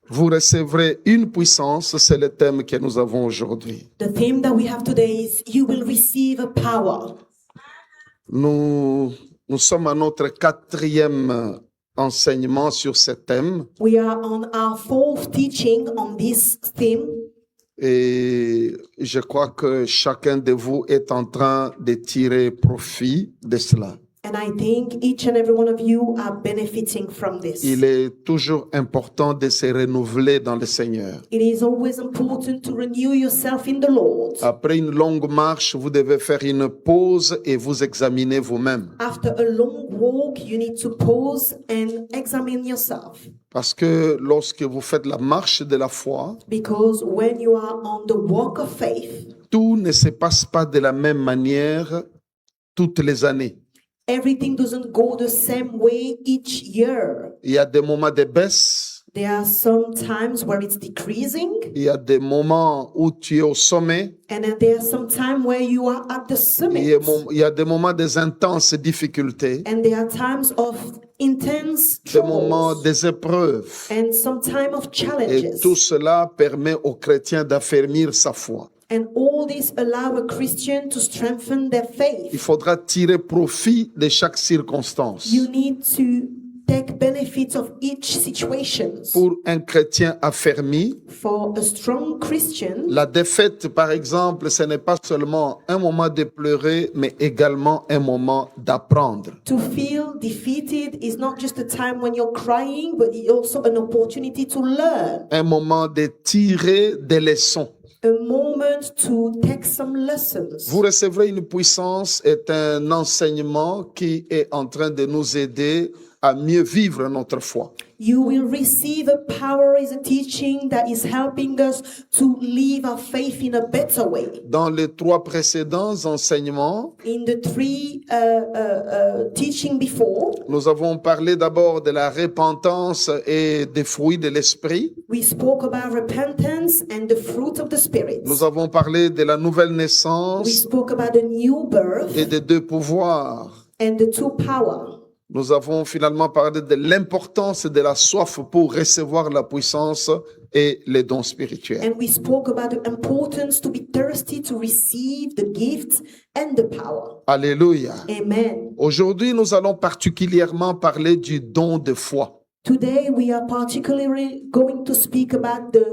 vous recevrez une puissance, c'est le thème que nous avons aujourd'hui. The theme that we have today is you will receive a power. Nous sommes à notre 4e enseignement sur ce thème We are on our 4th teaching on this theme, et je crois que chacun de vous est en train de tirer profit de cela. and I think each and every one of you are benefiting from this. Il est toujours important de se renouveler dans le Seigneur. It is always important to renew yourself in the Lord. Après une longue marche, vous devez faire une pause et vous examiner vous-même. After a long walk, you need to pause and examine yourself. Parce que lorsque vous faites la marche de la foi, Because when you are on the walk of faith, tout ne se passe pas de la même manière toutes les années. everything doesn't go the same way each year. Il y a des moments de baisse, There are some times where it's decreasing, il y a des moments où tu es au sommet, and then there are some time where you are at the il summit. y a des moments des intenses difficultés, And there are times of intense des moments troubles des épreuves. and some time of Et challenges. tout cela permet aux chrétiens d'affermir sa foi. And all this allow a Christian to strengthen their Il faith. faudra tirer profit de chaque circonstance. You need to take benefits of each situation. Pour un chrétien affermi, For a strong Christian, la défaite, par exemple, ce n'est pas seulement un moment de pleurer, mais également un moment d'apprendre. to feel defeated is not just a time when you're crying, but it's also an opportunity to learn. Un moment de tirer des leçons. A moment to take some lessons. Vous recevrez une puissance est un enseignement qui est en train de nous aider à mieux vivre notre foi. You will receive a power is a teaching that is helping us to live our faith in a better way. Dans les 3 précédents enseignements, In the 3 teaching before, nous avons parlé d'abord de la repentance et des fruits de l'esprit. we spoke about repentance and the fruit of the Spirit. Nous avons parlé de la nouvelle We naissance spoke about the new birth et des 2 pouvoirs. and the 2 power. Nous avons finalement parlé de l'importance de la soif pour recevoir la puissance et les dons spirituels. And we spoke about the importance to be thirsty to receive the gifts and the power. Alléluia. Amen. Aujourd'hui, nous allons particulièrement parler du don de foi. Today we are particularly going to speak about the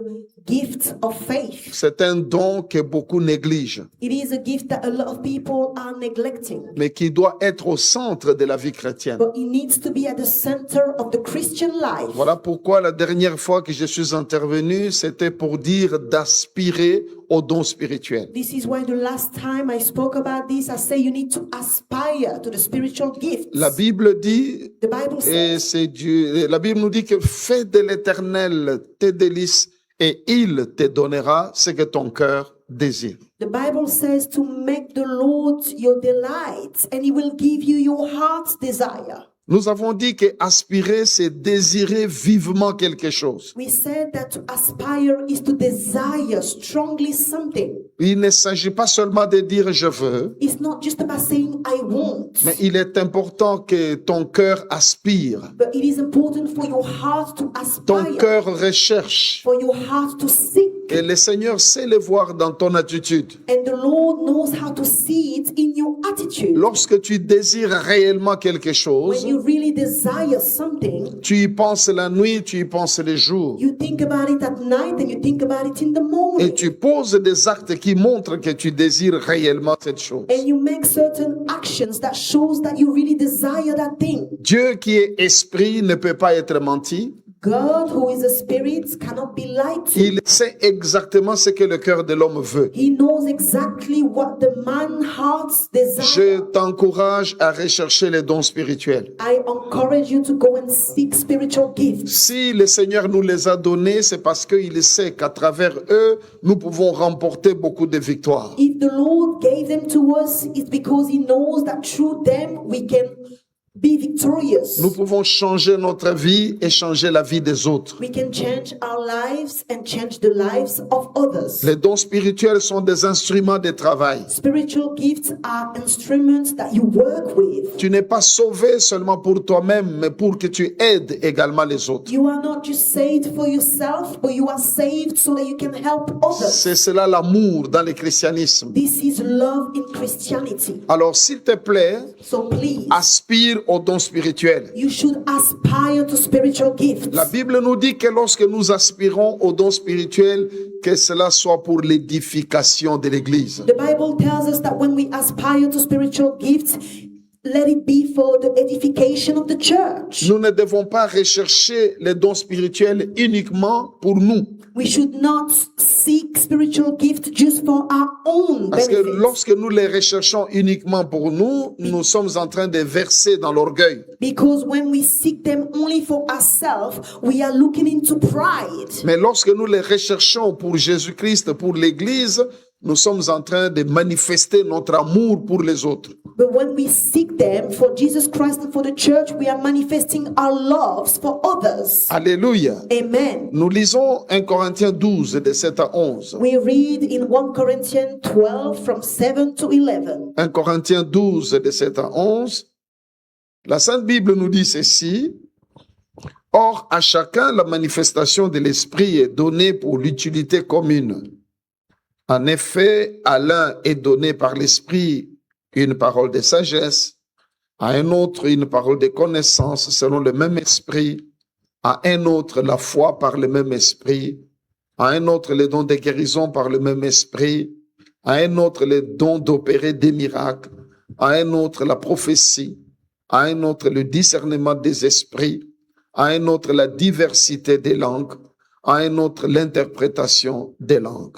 gift of faith. C'est un don que beaucoup négligent, It is a gift that a lot of people are neglecting, mais qui doit être au centre de la vie chrétienne. but it needs to be at the center of the Christian life. Voilà pourquoi la dernière fois que je suis intervenu, c'était pour dire d'aspirer aux dons spirituels. This is why the last time I spoke about this, I say you need to aspire to the spiritual gifts. La Bible dit, The Bible et says, c'est Dieu, la Bible nous dit que fais de l'Éternel tes délices et il te donnera ce que ton cœur désire. the Bible says to make the Lord your delight, and He will give you your heart's desire. Nous avons dit que aspirer, c'est désirer vivement quelque chose. We said that to aspire is to desire strongly something. Il ne s'agit pas seulement de dire je veux, It's not just about saying I want, mais il est important que ton cœur aspire, but it is important for your heart to ton aspire, cœur recherche. for your heart to seek. Et le Seigneur sait le voir dans ton attitude. And the Lord knows how to see it in your attitude. Lorsque tu désires réellement quelque When chose, you really desire something, tu y penses la nuit, tu y penses les jours. you think about it at night and you think about it in the Et morning. tu poses des actes qui montrent que tu désires réellement cette chose. And you make certain actions that shows that you really desire that thing. Dieu qui est esprit ne peut pas être menti. God, who is a spirit, cannot be lied to. Il sait exactement ce que le cœur de l'homme veut. He knows exactly what the man's heart's Je desire. t'encourage à rechercher les dons spirituels. I encourage you to go and seek spiritual gifts. Si le Seigneur nous les a donnés, c'est parce qu'il sait qu'à travers eux, nous pouvons remporter beaucoup de victoires. If the Lord gave them to us, it's because He knows that through them we can be victorious. Nous pouvons changer notre vie et changer la vie des autres. We can change our lives and change the lives of others. Les dons spirituels sont des instruments de travail. Spiritual gifts are instruments that you work with. Tu n'es pas sauvé seulement pour toi-même, mais pour que tu aides également les autres. You are not just saved for yourself, but you are saved so that you can help others. C'est cela l'amour dans le christianisme. This is love in Christianity. Alors, s'il te plaît, So please, aspire aux dons spirituels. you should aspire to spiritual gifts. La Bible nous dit que lorsque nous aspirons aux dons spirituels, que cela soit pour l'édification de l'Église. The Bible tells us that when we aspire to spiritual gifts, let it be for the edification of the church. Nous ne devons pas rechercher les dons spirituels uniquement pour nous. We should not seek spiritual gifts just for our own Parce que benefits. lorsque nous les recherchons uniquement pour nous, nous sommes en train de verser dans l'orgueil. Because when we seek them only for ourselves, we are looking into pride. Mais lorsque nous les recherchons pour Jésus-Christ, pour l'Église, nous sommes en train de manifester notre amour pour les autres. But when we seek them for Jesus Christ and for the church, we are manifesting our loves for others. Alléluia. Amen. Nous lisons 1 Corinthiens 12, de 7 à 11. We read in 1 Corinthians 12 from 7 to 11. 1 Corinthiens 12, de 7 à 11. La Sainte Bible nous dit ceci. Or, à chacun, la manifestation de l'Esprit est donnée pour l'utilité commune. En effet, à l'un est donné par l'Esprit une parole de sagesse, à un autre une parole de connaissance selon le même esprit, à un autre la foi par le même esprit, à un autre les dons de guérison par le même esprit, à un autre les dons d'opérer des miracles, à un autre la prophétie, à un autre le discernement des esprits, à un autre la diversité des langues, à un autre l'interprétation des langues.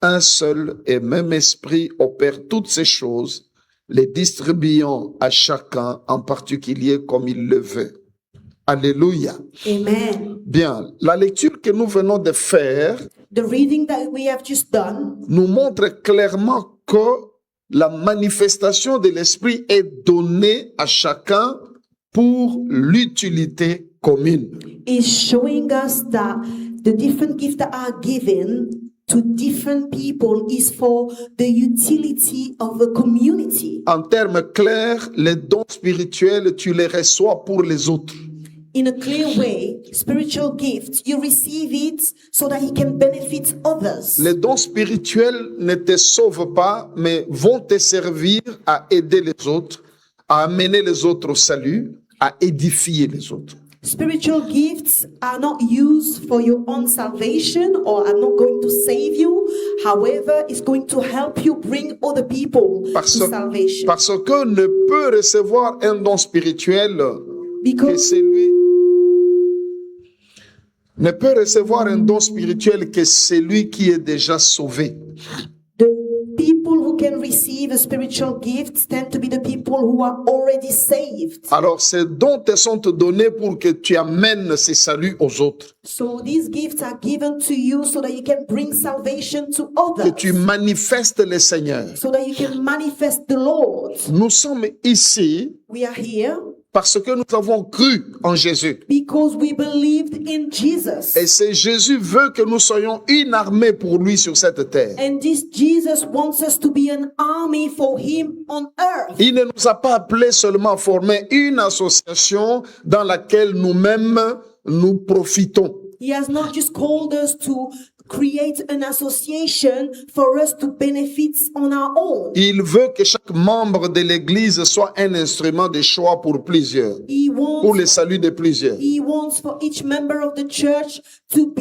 Un seul et même esprit opère toutes ces choses, les distribuant à chacun en particulier comme il le veut. Alléluia. Amen. Bien, la lecture que nous venons de faire The reading that we have just done nous montre clairement que la manifestation de l'esprit est donnée à chacun pour l'utilité commune. is showing us that the different gifts that are given to different people is for the utility of the community. En termes clairs, les dons spirituels, tu les reçois pour les autres. In a clear way, spiritual gifts, you receive it so that he can benefit others. Les dons spirituels ne te sauvent pas, mais vont te servir à aider les autres, à amener les autres au salut, à édifier les autres. Spiritual gifts are not used for your own salvation or are not going to save you. However, it's going to help you bring other people Parce, to salvation. parce que ne peut recevoir un don spirituel que Because celui ne peut recevoir un don spirituel que celui qui est déjà sauvé. the people who can receive a spiritual gift tend to be the people who are already saved. Alors ces dons te sont donnés pour que tu amènes ces saluts aux autres, So these gifts are given to you so that you can bring salvation to que others. tu manifestes le Seigneur. So that you can manifest the Lord. Nous sommes ici We are here parce que nous avons cru en Jésus. because we believed in Jesus. Et c'est Jésus veut que nous soyons une armée pour lui sur cette terre. And this Jesus wants us to be an army for him on earth. Il ne nous a pas appelés seulement à former une association dans laquelle nous-mêmes nous profitons. He has not just called us to create an association for us to benefit on our own. Il veut que chaque membre de l'Église soit un instrument de choix pour plusieurs, He pour le wants salut de plusieurs. He wants for each member of the church to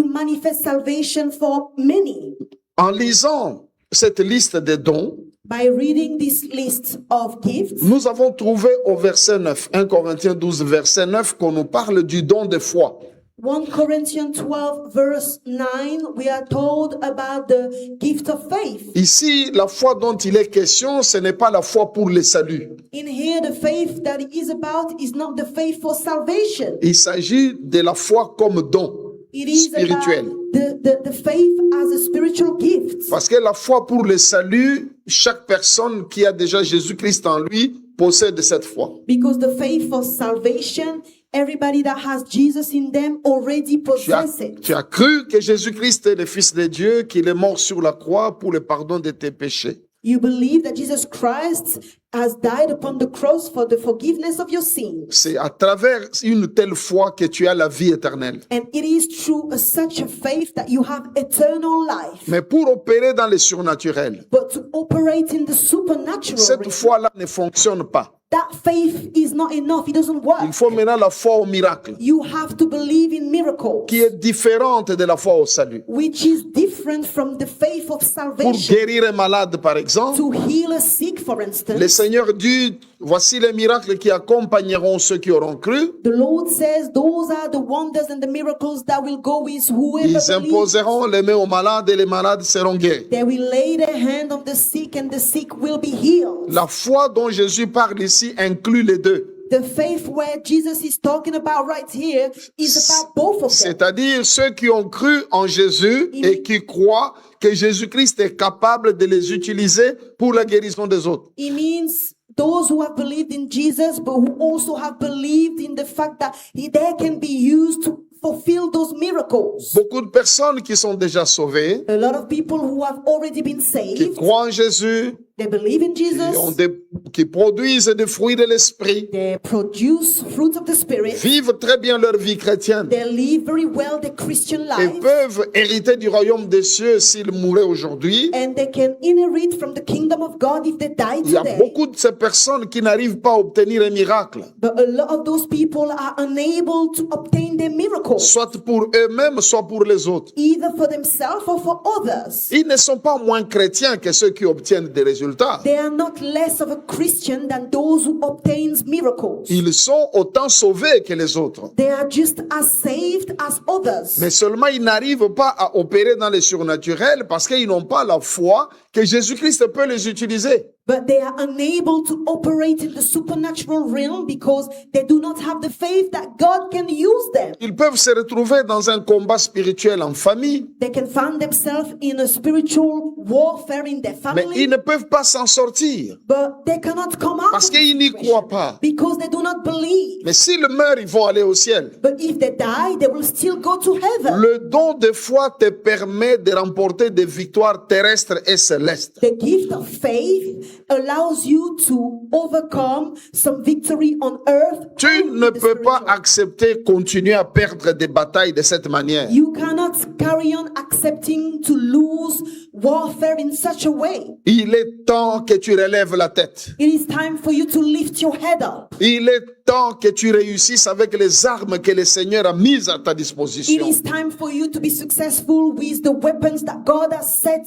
manifest salvation for many. En lisant cette liste des dons, By reading this list of gifts, nous avons trouvé au verset 9, 1 Corinthiens 12, verset 9, qu'on nous parle du don de foi. 1 Corinthians 12 verse 9, we are told about the gift of faith. Ici, la foi dont il est question, ce n'est pas la foi pour le salut. In here, the faith that it is about is not the faith for salvation. Il s'agit de la foi comme don It is spirituel. about the faith as a spiritual gift. Parce que la foi pour le salut, chaque personne qui a déjà Jésus-Christ en lui possède cette foi. Because the faith for salvation, everybody that has Jesus in them already possess it. Tu as cru que Jésus-Christ est le Fils de Dieu, qu'il est mort sur la croix pour le pardon de tes péchés. You believe that Jesus Christ has died upon the cross for the forgiveness of your sins. C'est à travers une telle foi que tu as la vie éternelle. And it is through such a faith that you have eternal life. Mais pour opérer dans le surnaturel, But to operate in the supernatural cette realm, foi-là ne fonctionne pas. that faith is not enough. It doesn't work. Il faut maintenant la foi au miracle, You have to believe in miracles, qui est différente de la foi au salut. which is different from the faith of Pour salvation. guérir un malade, par exemple, To heal a sick, for le instance, Seigneur dit, voici les miracles qui accompagneront ceux qui auront cru. the Lord says those are the wonders and the miracles that will go with whoever Ils believes. imposeront les mains aux malades et les malades seront guéris. They will lay their hand on the sick and the sick will be healed. La foi dont Jésus parle ici inclut les deux. The faith where Jesus is talking about right here is about both of them. C'est-à-dire ceux qui ont cru en Jésus et qui croient que Jésus-Christ est capable de les utiliser pour la guérison des autres. It means those who have believed in Jesus, but who also have believed in the fact that they can be used to fulfill those miracles. Beaucoup de personnes qui sont déjà sauvées, A lot of people who have already been qui saved, croient en Jésus, they believe in qui, ont Jesus, qui produisent des fruits de l'esprit, they produce fruits of the Spirit, vivent très bien leur vie chrétienne they live very well the Christian et life, peuvent hériter du royaume des cieux s'ils mouraient aujourd'hui. and they can inherit from the kingdom of God if they die Il y a today. beaucoup de ces personnes qui n'arrivent pas à obtenir un miracle, But a lot of those people are unable to obtain their miracles, soit pour eux-mêmes, soit pour les autres. either for themselves or for others. Ils ne sont pas moins chrétiens que ceux qui obtiennent des résultats. They are not less of a Christian than those who obtains miracles. Ils sont autant sauvés que les autres. They are just as saved as others. Mais seulement ils n'arrivent pas à opérer dans le surnaturel parce qu'ils n'ont pas la foi que Jésus-Christ peut les utiliser. But they are unable to operate in the supernatural realm because they do not have the faith that God can use them. Ils peuvent se retrouver dans un combat spirituel en famille, They can find themselves in a spiritual warfare in their mais family, ils ne peuvent pas s'en sortir but they cannot come out parce of this qu'ils n'y situation croient pas. because they do not believe. Mais s'ils meurent, ils vont aller au ciel. But if they die, they will still go to heaven. Le don de foi te permet de remporter des victoires terrestres et célestes. The gift of faith allows you to overcome some victory on earth. Tu and ne in the peux pas spiritual. accepter continuer à perdre des batailles de cette manière. You cannot carry on accepting to lose warfare in such a way. Il est temps que tu relèves la tête. It is time for you to lift your head up. Il est temps que tu réussisses avec les armes que le Seigneur a mises à ta It disposition. is time for you to be successful with the weapons that God has set,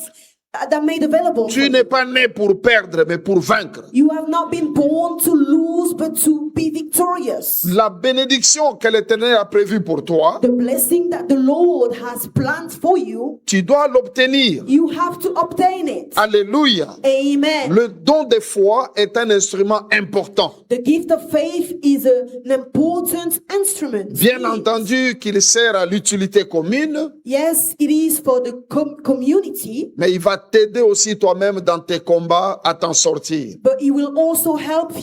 that made available. for Tu you. n'es pas né pour perdre, mais pour vaincre. You have not been born to lose, but to be victorious. La bénédiction que l'Éternel a prévue pour toi, The blessing that the Lord has planned for you, tu dois l'obtenir. you have to obtain it. Alléluia. Amen. Le don de foi est un instrument important. The gift of faith is an important instrument. Bien Yes. entendu qu'il sert à l'utilité commune, Yes, it is for the community, mais il va t'aider aussi toi-même dans tes combats à t'en sortir. but it will also help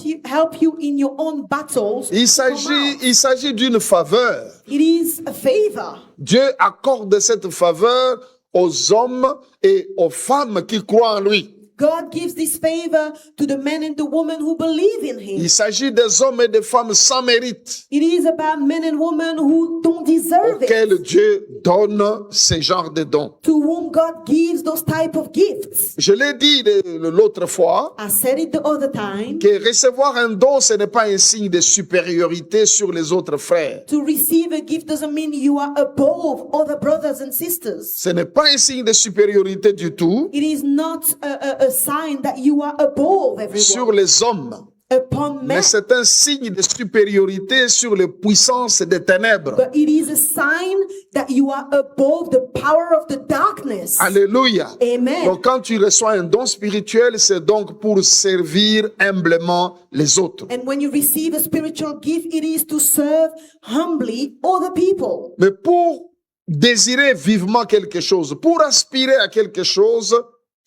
you in your own battles. Il to come out. s'agit d'une faveur. It is a favor. Dieu accorde cette faveur aux hommes et aux femmes qui croient en lui. God gives this favor to the men and the women who believe in Him. Il s'agit des hommes et des femmes sans mérite It is about men and women who don't deserve auxquels it, Dieu donne ce genre de dons. to whom God gives those type of gifts. Je l'ai dit l'autre fois, I said it the other time. que recevoir un don, ce n'est pas un signe de supériorité sur les autres frères. To receive a gift doesn't mean you are above other brothers and sisters. Ce n'est pas un signe de supériorité du tout It is not a sign that you are above sur everyone, les hommes, upon men, mais c'est un signe de supériorité sur les puissances des ténèbres. but it is a sign that you are above the power of the darkness. Alléluia. Amen. Donc quand tu reçois un don spirituel, c'est donc pour servir humblement les autres. And when you receive a spiritual gift, it is to serve humbly other people. Mais pour désirer vivement quelque chose, pour aspirer à quelque chose,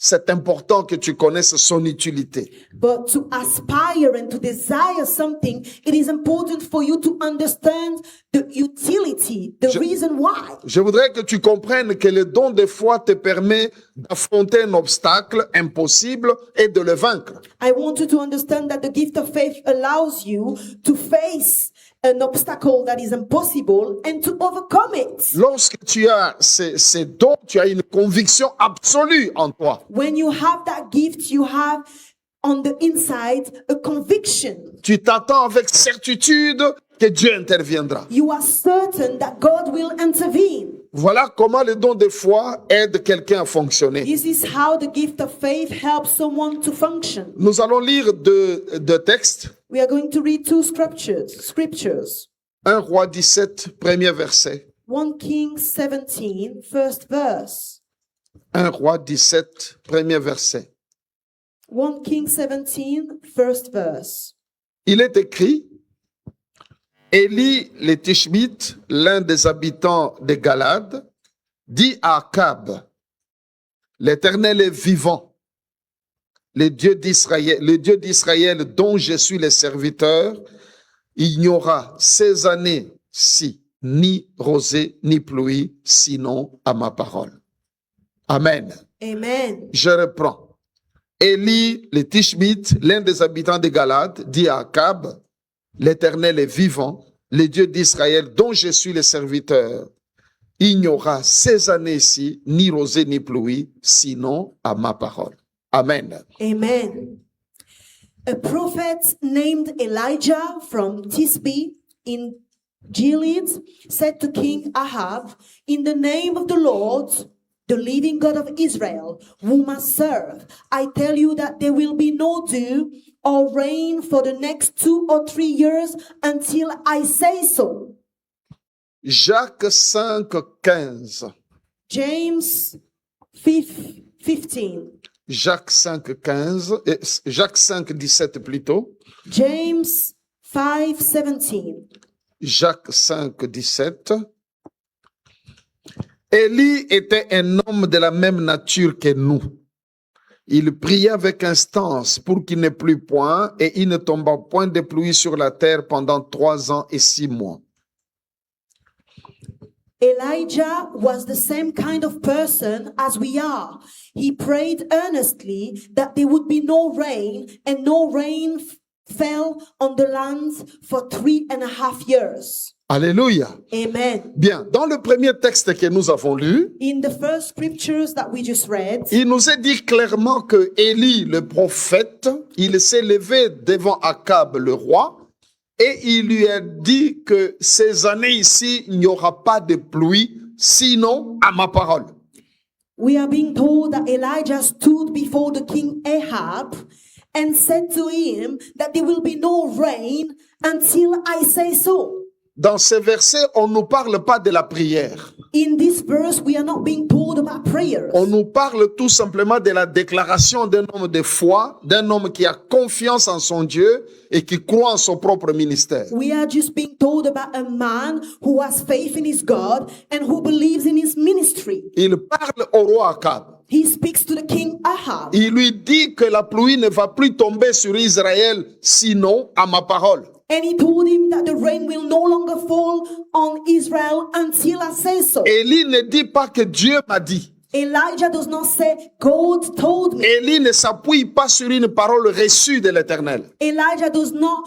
c'est important que tu connaisses son utilité. But to aspire and to desire something, it is important for you to understand the utility, the reason why. Je voudrais que tu comprennes que le don de foi te permet d'affronter un obstacle impossible et de le vaincre. I want you to understand that the gift of faith allows you to face an obstacle that is impossible and to overcome it. Lorsque tu as ces dons, tu as une conviction absolue en toi. When you have that gift, you have on the inside a conviction. Tu t'attends avec certitude que Dieu interviendra. You are certain that God will intervene. Voilà comment le don de foi aide quelqu'un à fonctionner. This is how the gift of faith helps someone to function. Nous allons lire deux textes. We are going to read two scriptures. 1 Roi 17, premier verset. 1 Kings 17, first verse. 1 Roi 17, premier verset. 1 Kings 17, first verse. Il est écrit, Élie le Tishbite, l'un des habitants de Galade, dit à Akab, l'Éternel est vivant, le Dieu d'Israël dont je suis le serviteur, il n'y aura ces années-ci ni rosée ni pluie, sinon à ma parole. Amen. Amen. Je reprends. Élie le Tishbite, l'un des habitants de Galade, dit à Akab, l'Éternel est vivant, le Dieu d'Israël dont je suis le serviteur. Il n'y aura ces années-ci ni rosée ni pluie, sinon à ma parole. Amen. Amen. A prophet named Elijah from Tisbe in Gilead said to King Ahab, in the name of the Lord, the living God of Israel, whom I serve, I tell you that there will be no dew or rain for the next 2 or 3 years until I say so. Jacques 5:15. James 15. Jacques 5:15. Jacques 5:17 plutôt. James 5:17. Jacques 5:17. Élie était un homme de la même nature que nous. Il pria avec instance pour qu'il ne plût point, et il ne tomba point de pluie sur la terre pendant 3 ans et 6 mois. Elijah was the same kind of person as we are. He prayed earnestly that there would be no rain, and no rain fell on the land for 3.5 years. Alléluia. Amen. Bien, dans le premier texte que nous avons lu, In the first scriptures that we just read, il nous est dit clairement que Élie, le prophète, il s'est levé devant Akab, le roi, et il lui a dit que ces années ici, il n'y aura pas de pluie, sinon à ma parole. we are being told that Elijah stood before the king Ahab and said to him that there will be no rain until I say so. Dans ces versets, on ne nous parle pas de la prière. In this verse, we are not being told about prayers. On nous parle tout simplement de la déclaration d'un homme de foi, d'un homme qui a confiance en son Dieu et qui croit en son propre ministère. We are just being told about a man who has faith in his God and who believes in his ministry. Il parle au roi Akab. He speaks to the king Ahab. Il lui dit que la pluie ne va plus tomber sur Israël, sinon à ma parole. And he told him that the rain will no longer fall on Israel until I say so. Élie ne dit pas que Dieu m'a dit. Elijah does not say, God told me. Élie ne s'appuie pas sur une parole reçue de l'Éternel. Elijah does not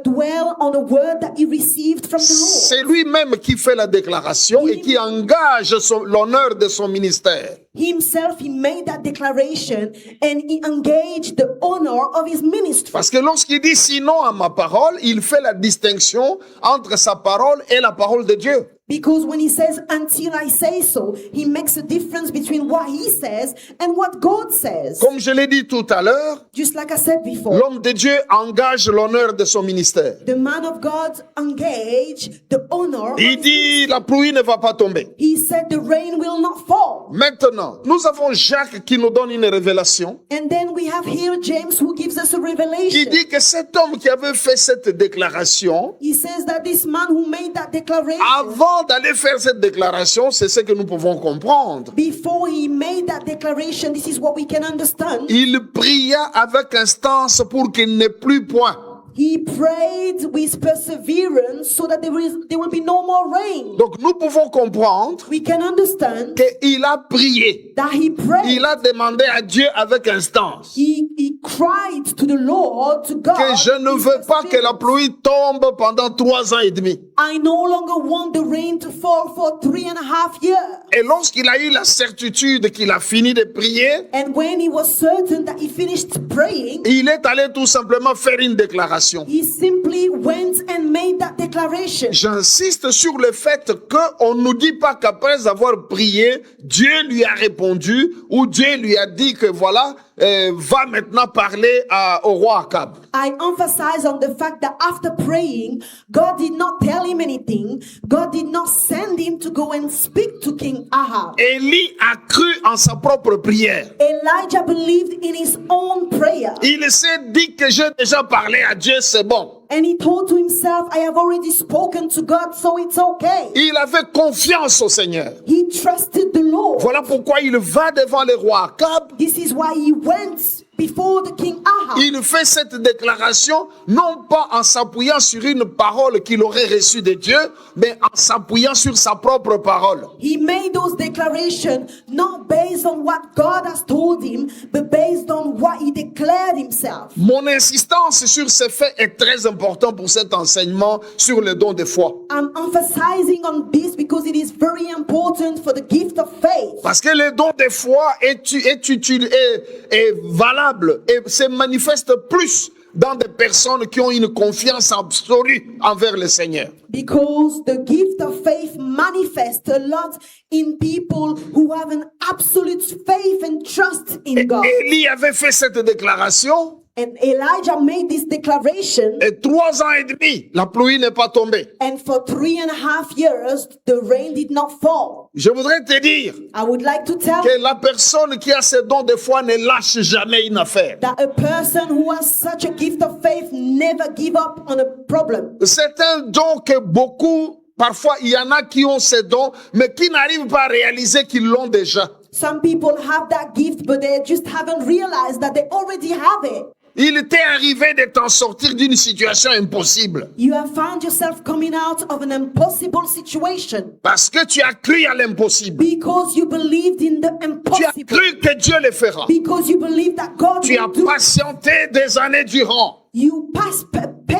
dwell on a word that he received from the Lord. C'est lui-même qui fait la déclaration et qui engage l'honneur de son ministère. Himself, he made that declaration and he engaged the honor of his ministry. Parce que lorsqu'il dit sinon à ma parole, il fait la distinction entre sa parole et la parole de Dieu. Because when he says, until I say so, he makes a difference between what he says and what God says. Comme je l'ai dit tout à l'heure, Just like I said before, l'homme de Dieu engage l'honneur de son ministère. the man of God engaged the honor. Il dit la pluie ne va pas tomber. He said the rain will not fall. Maintenant, nous avons Jacques qui nous donne une révélation. And then we have here James who gives us a Il revelation. dit que cet homme qui avait fait cette déclaration, He says that this man who made that declaration, avant avant d'aller faire cette déclaration, c'est ce que nous pouvons comprendre. Before he made that declaration, this is what we can understand. Il pria avec instance pour qu'il n'ait plus point. He prayed with perseverance so that there will be no more rain. Donc nous pouvons comprendre We can understand qu'il a prié. that he prayed. Il a demandé à Dieu avec instance He cried to the Lord, to God. que je ne with veux pas que la perseverance. pluie tombe pendant 3 ans et demi. I no longer want the rain to fall for 3.5 years. Et lorsqu'il a eu la certitude qu'il a fini de prier, And when he was certain that he finished praying, il est allé tout simplement faire une déclaration. he simply went and made that declaration. J'insiste sur le fait qu'on ne nous dit pas qu'après avoir prié, Dieu lui a répondu ou Dieu lui a dit que voilà, va maintenant parler au roi Akab. I emphasize on the fact that after praying, God did not tell him anything. God did not send him to go and speak to King Ahab. Élie a cru en sa propre prière. Elijah believed in his own prayer. Il s'est dit que j'ai déjà parlé à Dieu, c'est bon. And he told to himself, I have already spoken to God, so it's okay. Il avait confiance au Seigneur. He trusted the Lord. Voilà pourquoi il va devant le roi Akab. This is why he went before the King Ahab. Il fait cette déclaration non pas en s'appuyant sur une parole qu'il aurait reçue de Dieu, mais en s'appuyant sur sa propre parole. He made those declarations not based on what God has told him, but based on what he declared himself. Mon insistance sur ce fait est très important pour cet enseignement sur le don de foi. I'm emphasizing on this because it is very important for the gift of faith. Parce que le don de foi est utile et valable et se manifeste plus dans des personnes qui ont une confiance absolue envers le Seigneur. Because the gift of faith manifests a lot in people who have an absolute faith and trust in God. Élie avait fait cette déclaration And Elijah made this declaration, et 3 ans et demi, la pluie n'est pas tombée. and for 3.5 years, the rain did not fall. Je voudrais te dire I would like to tell que la personne qui a ce don de foi ne lâche jamais une affaire. that a person who has such a gift of faith never give up on a problem. C'est un don que beaucoup, parfois il y en a qui ont ce don, mais qui n'arrivent pas à réaliser qu'ils l'ont déjà. Some people have that gift, but they just haven't realized that they already have it. Il t'est arrivé de t'en sortir d'une situation impossible You have found yourself coming out of an impossible situation parce que tu as cru à l'impossible. because you believed in the Tu as impossible. cru que Dieu le fera. Because you believe that God Tu as will do it. patienté des années durant.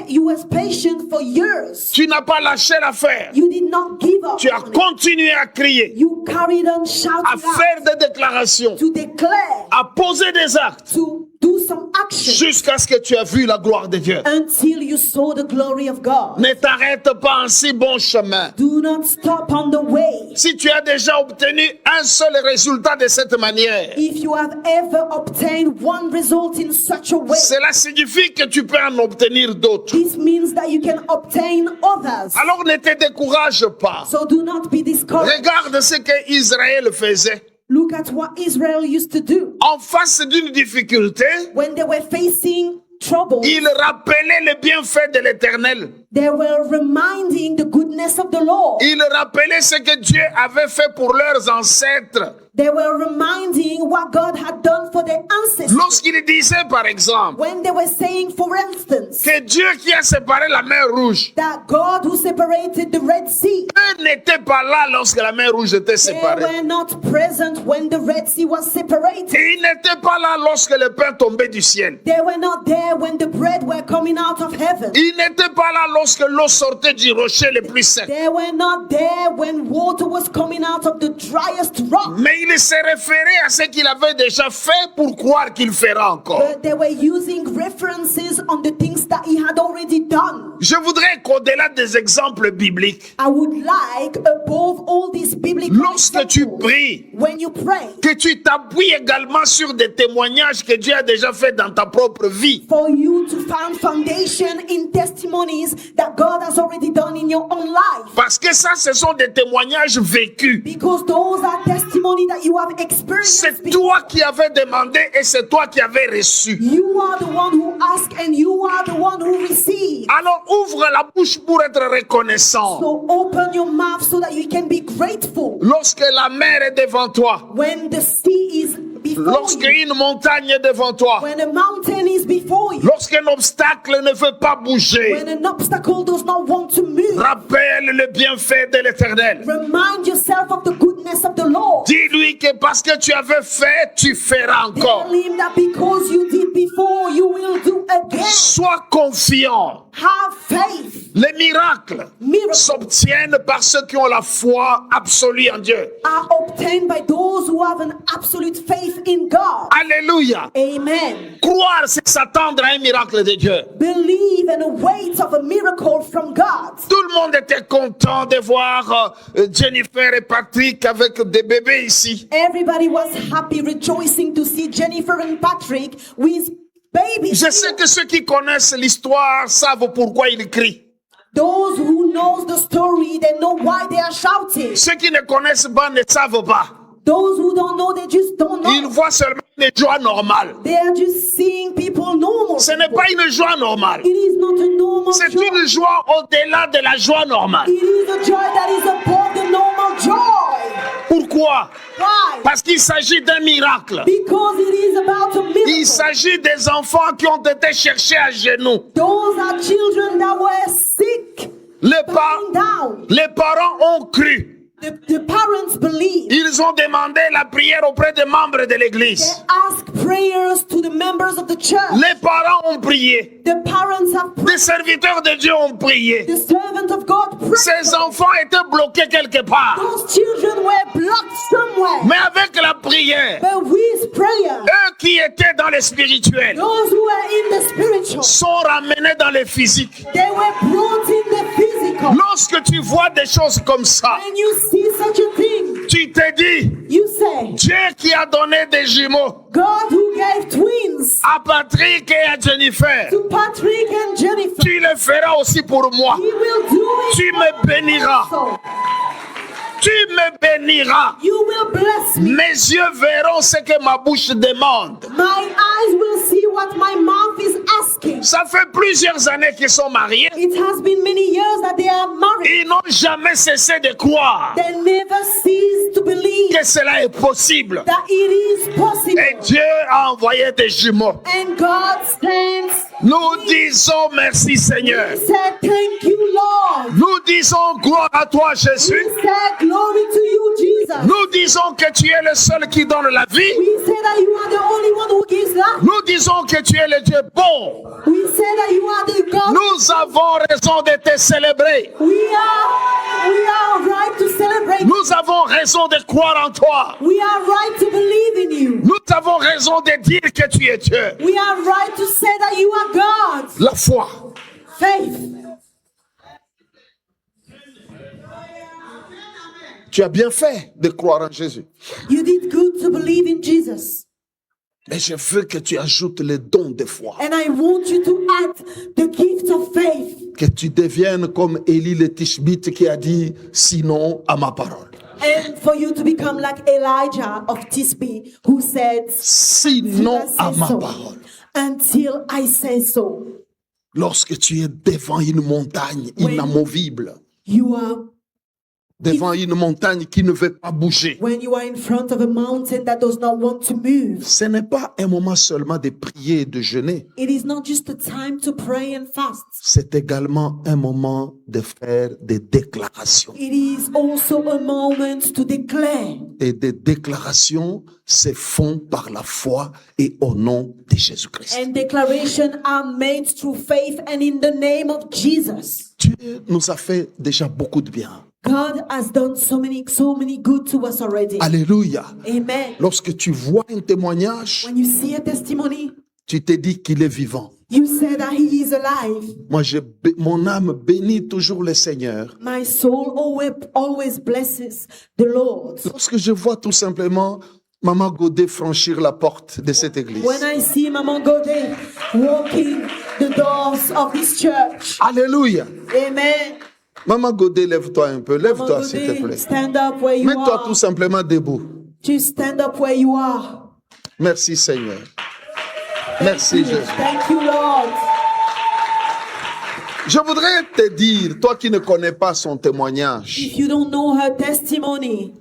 You was patient for years. Tu n'as pas lâché l'affaire. You did not give up. Tu as on it. continué à crier, You carried on à shouting faire out, des déclarations, to declare, à poser des actes to do some action jusqu'à ce que tu aies vu la gloire de Dieu. until you saw the glory of God. Ne t'arrête pas en si bon chemin. Do not stop on the way. Si tu as déjà obtenu un seul résultat de cette manière, If you have ever obtained one result in such a way, cela signifie que tu peux en obtenir d'autres. this means that you can obtain others. Alors ne te décourage pas. So do not be discouraged. Regarde ce que Israël faisait. Look at what Israel used to do. En face d'une difficulté, When they were facing trouble, il rappelait les bienfaits de l'Éternel. they were reminding the goodness of the Lord. Il rappelait ce que Dieu avait fait pour leurs ancêtres. They were reminding what God had done for their ancestors. Lorsqu'il disait, par exemple, When they were saying, for instance, que Dieu qui a séparé la mer Rouge, that God who separated the Red Sea, eux n'étaient pas là lorsque la mer Rouge était they séparée. were not present when the Red Sea was separated. Et ils n'étaient pas là lorsque le pain tombait du ciel. They were not there when the bread were coming out of heaven. Ils n'étaient pas là lorsque l'eau sortait du rocher le plus sec. They were not there when water was coming out of the driest rock. Mais il se référait à ce qu'il avait déjà fait pour croire qu'il fera encore. But they were using references on the things that he had already done. Je voudrais qu'au-delà des exemples bibliques, I would like, above all these biblical lorsque tu examples, pries, when you pray, que tu t'appuies également sur des témoignages que Dieu a déjà fait dans ta propre vie. for you to find foundation in testimonies that God has already done in your own life. Parce que ça, ce sont des témoignages vécus. Because those are testimonies that you have experienced C'est before. toi qui avais demandé et c'est toi qui avais reçu. You are the one who asked and you are the one who received. Alors ouvre la bouche pour être reconnaissant. So open your mouth so that you can be grateful. Lorsque la mer est devant toi, When the sea is before lorsque you, une montagne est devant toi, when a mountain is before you, lorsqu'un obstacle ne veut pas bouger, when an obstacle does not want to move, rappelle le bienfait de l'Éternel. remind yourself of the goodness of the Lord. Dis-lui que parce que tu avais fait, tu feras encore. Tell him that because you did before, you will do again. Sois confiant. Have faith. Les miracles Miracles s'obtiennent par ceux qui ont la foi absolue en Dieu. are obtained by those who have an absolute faith in God. Alléluia. Amen. Croire, c'est s'attendre à un miracle de Dieu. Believe and wait of a miracle from God. Tout le monde était content de voir Jennifer et Patrick avec des bébés ici. Everybody was happy, rejoicing to see Jennifer and Patrick with babies. Je sais que ceux qui connaissent l'histoire savent pourquoi ils crient. Those who knows the story, they know why they are shouting. Ceux qui ne connaissent pas ne savent pas. Those who don't know, they just don't Ils know. voient seulement des joies normales. They are just seeing people normal. Ce n'est pas une joie normale. It is not a normal C'est joy. une joie au-delà de la joie normale. It is a joy that is above the normal joy. Pourquoi? Why? Parce qu'il s'agit d'un miracle. Because it is about a Il miracle. s'agit des enfants qui ont été cherchés à genoux. Those are children that were sick, bowing down. Les parents ont cru. The parents believe. Ils ont demandé la prière auprès des membres de They l'église. ask prayers to the members of the church. Les parents ont prié. The parents have Les prayed. serviteurs de Dieu ont prié. The servant of God prayed. Ces enfants étaient bloqués quelque part. Those children were blocked somewhere. Mais avec la prière, But with prayer, eux qui étaient dans le spirituel those who were in the spiritual, sont ramenés dans le physique. they were brought in the physical. Lorsque tu vois des choses comme ça, When you see such a thing, tu te dis, you say, Dieu qui a donné des jumeaux God who gave twins à Patrick et à Jennifer, to Patrick and Jennifer, tu le feras aussi pour moi. He will do it. Tu me béniras. So, Tu me béniras. you will bless me. Mes yeux verront ce que ma bouche demande. My eyes will see what my mouth is asking. Ça fait plusieurs années qu'ils sont mariés. It has been many years that they are married. Ils n'ont jamais cessé de croire They never cease to believe que cela est possible. that it is Et possible. Dieu a envoyé des jumeaux. And God sends. Nous disons merci Seigneur. He said, thank you, Lord. Nous disons gloire à toi Jésus. We said, glory to you, Jesus. Nous disons que tu es le seul qui donne la vie. We say that you are the only one who gives life. Nous disons que tu es le Dieu bon. We say that you are the God. Nous avons raison de te célébrer. We are right to celebrate. Nous avons raison de croire en toi. We are right to believe in you. Nous avons raison de dire que tu es Dieu. We are right to say that you are God. La foi. Faith. Tu as bien fait de croire en Jésus. You did good to believe in Jesus. Mais je veux que tu ajoutes les dons de foi. And I want you to add the gift of faith. Que tu deviennes comme Élie le Tishbite qui a dit sinon à ma parole. And for you to become like Elijah of Tisbe, who said, Sinon "Till I à say ma so, parole. until I say so." Lorsque tu es devant une montagne inamovible, You are devant une montagne qui ne veut pas bouger, when you are in front of a mountain that does not want to move. ce n'est pas un moment seulement de prier et de jeûner. It is not just a time to pray and fast. C'est également un moment de faire des déclarations. It is also a moment to declare. Et des déclarations se font par la foi et au nom de Jésus-Christ. And declaration are made through faith and in the name of Jesus. Dieu nous a fait déjà beaucoup de bien. God has done so many good to us already. Alléluia. Amen. Lorsque tu vois un témoignage, When you see a testimony, tu te dis qu'il est vivant. you say that he is alive. Moi, mon âme bénit toujours le Seigneur. My soul always blesses the Lord. Lorsque je vois tout simplement Maman Godet franchir la porte de cette église. When I see Maman Godet walking the doors of this church. Alléluia. Amen. Maman Godet, lève-toi un peu. Lève-toi, Maman s'il te Godet, plaît. stand up where you Mets-toi are. tout simplement debout. Just stand up where you are. Merci Seigneur. Merci Jésus. Thank you, Lord. Je voudrais te dire, toi qui ne connais pas son témoignage, If you don't know her testimony,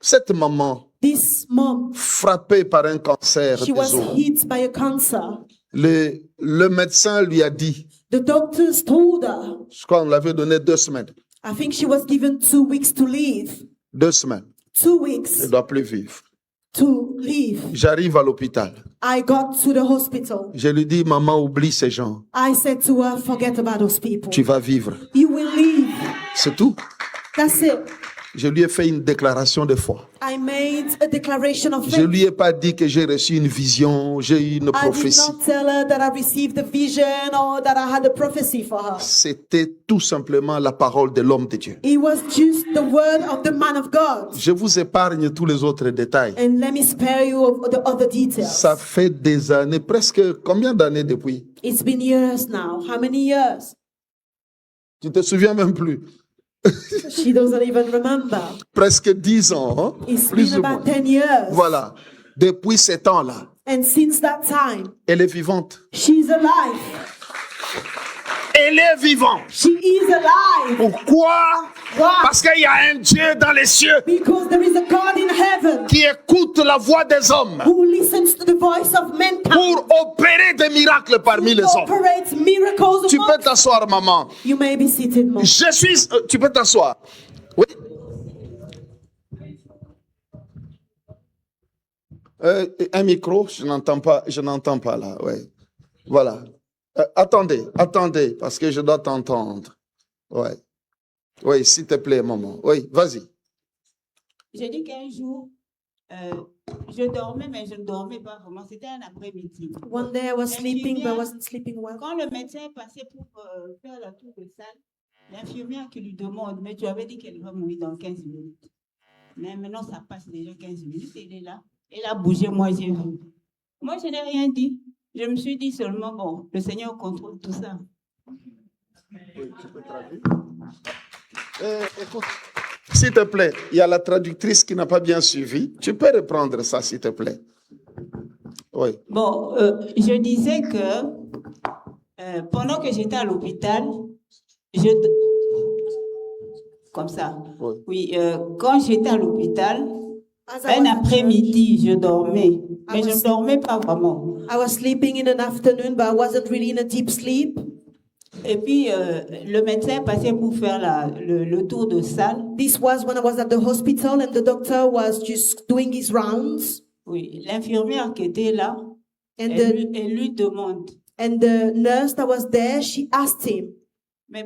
cette maman this mom, frappée par un cancer she des was os, hit by a cancer. le médecin lui a dit, The doctors told her, je crois qu'on l'avait donné 2 semaines, I think she was given 2 weeks to live. 2 semaines, 2 elle weeks ne doit plus vivre. to live. J'arrive à l'hôpital. I got to the hospital. Je lui dis, maman, oublie ces gens. I said to her, forget about those people. Tu vas vivre. You will live. C'est tout. That's it. Je lui ai fait une déclaration de foi. I made a declaration of Je faith. lui ai pas dit que j'ai reçu une vision, j'ai eu une I did prophétie. not tell her that I received a vision or that I had a prophecy for her. C'était tout simplement la parole de l'homme de Dieu. It was just the word of the man of God. Je vous épargne tous les autres détails. And let me spare you of the other details. Ça fait des années, presque combien d'années depuis? It's been years now. How many years? Tu te souviens même plus. She doesn't even remember. Presque 10 ans, hein? It's Plus been ou moins. about 10 years. Voilà. Depuis ce temps-là, And since that time, elle est vivante. she's alive. Elle est vivante. She is alive. Pourquoi? Why? Parce qu'il y a un Dieu dans les cieux Because there is a God in heaven qui écoute la voix des hommes who listens to the voice of mankind pour opérer des miracles parmi les to hommes. operate miracles Tu peux among. t'asseoir, maman. You may be seated, Mom. Je suis... tu peux t'asseoir. Oui. Un micro, je n'entends pas là. Ouais. Voilà. Attendez, parce que je dois t'entendre. Ouais. Oui, s'il te plaît, maman. Oui, vas-y. J'ai dit qu'un jour, je dormais, mais je ne dormais pas vraiment. C'était un après-midi. One day I was sleeping, but I wasn't sleeping well. Quand le médecin est passé pour faire la tour de salle, l'infirmière qui lui demande, mais tu avais dit qu'elle va mourir dans 15 minutes. Mais maintenant, ça passe déjà 15 minutes, elle est là. Elle a bougé, moi j'ai vu. Moi, je n'ai rien dit. Je me suis dit seulement, bon, le Seigneur contrôle tout ça. Oui, tu peux traduire. Écoute, s'il te plaît, il y a la traductrice qui n'a pas bien suivi. Tu peux reprendre ça, s'il te plaît. Oui. Bon, je disais que pendant que j'étais à l'hôpital, comme ça. Oui. Oui, quand j'étais à l'hôpital, As I un was at après-midi, je dormais. Mais je was- ne dormais pas vraiment. I was sleeping in an afternoon, but I wasn't really in a deep sleep. Et puis, le médecin passait pour faire le tour de salle. This was when I was at the hospital and the doctor was just doing his rounds. Oui, l'infirmière qui était là, And elle lui demande, the nurse that was there, she asked him, mais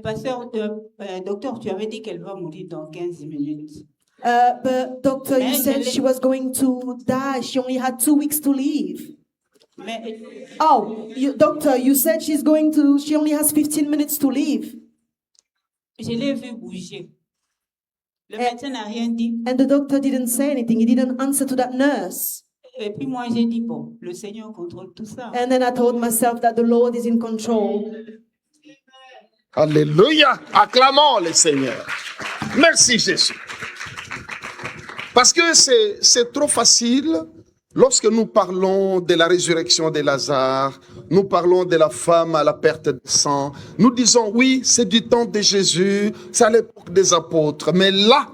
docteur, tu avais dit qu'elle va mourir dans 15 minutes. but doctor, you And said the- she was going to die. She only had 2 weeks to live. Mais Oh, doctor, you said she only has 15 minutes to live. je l'ai vu bouger. Le médecin n'a rien dit. And the doctor didn't say anything. He didn't answer to that nurse. Et puis moi, j'ai dit, bon, le Seigneur contrôle tout ça. And then I told myself that the Lord is in control. Alléluia. Acclamons le Seigneur. Merci Jésus. Parce que c'est trop facile. Lorsque nous parlons de la résurrection de Lazare, nous parlons de la femme à la perte de sang, nous disons oui, c'est du temps de Jésus, c'est à l'époque des apôtres. Mais là,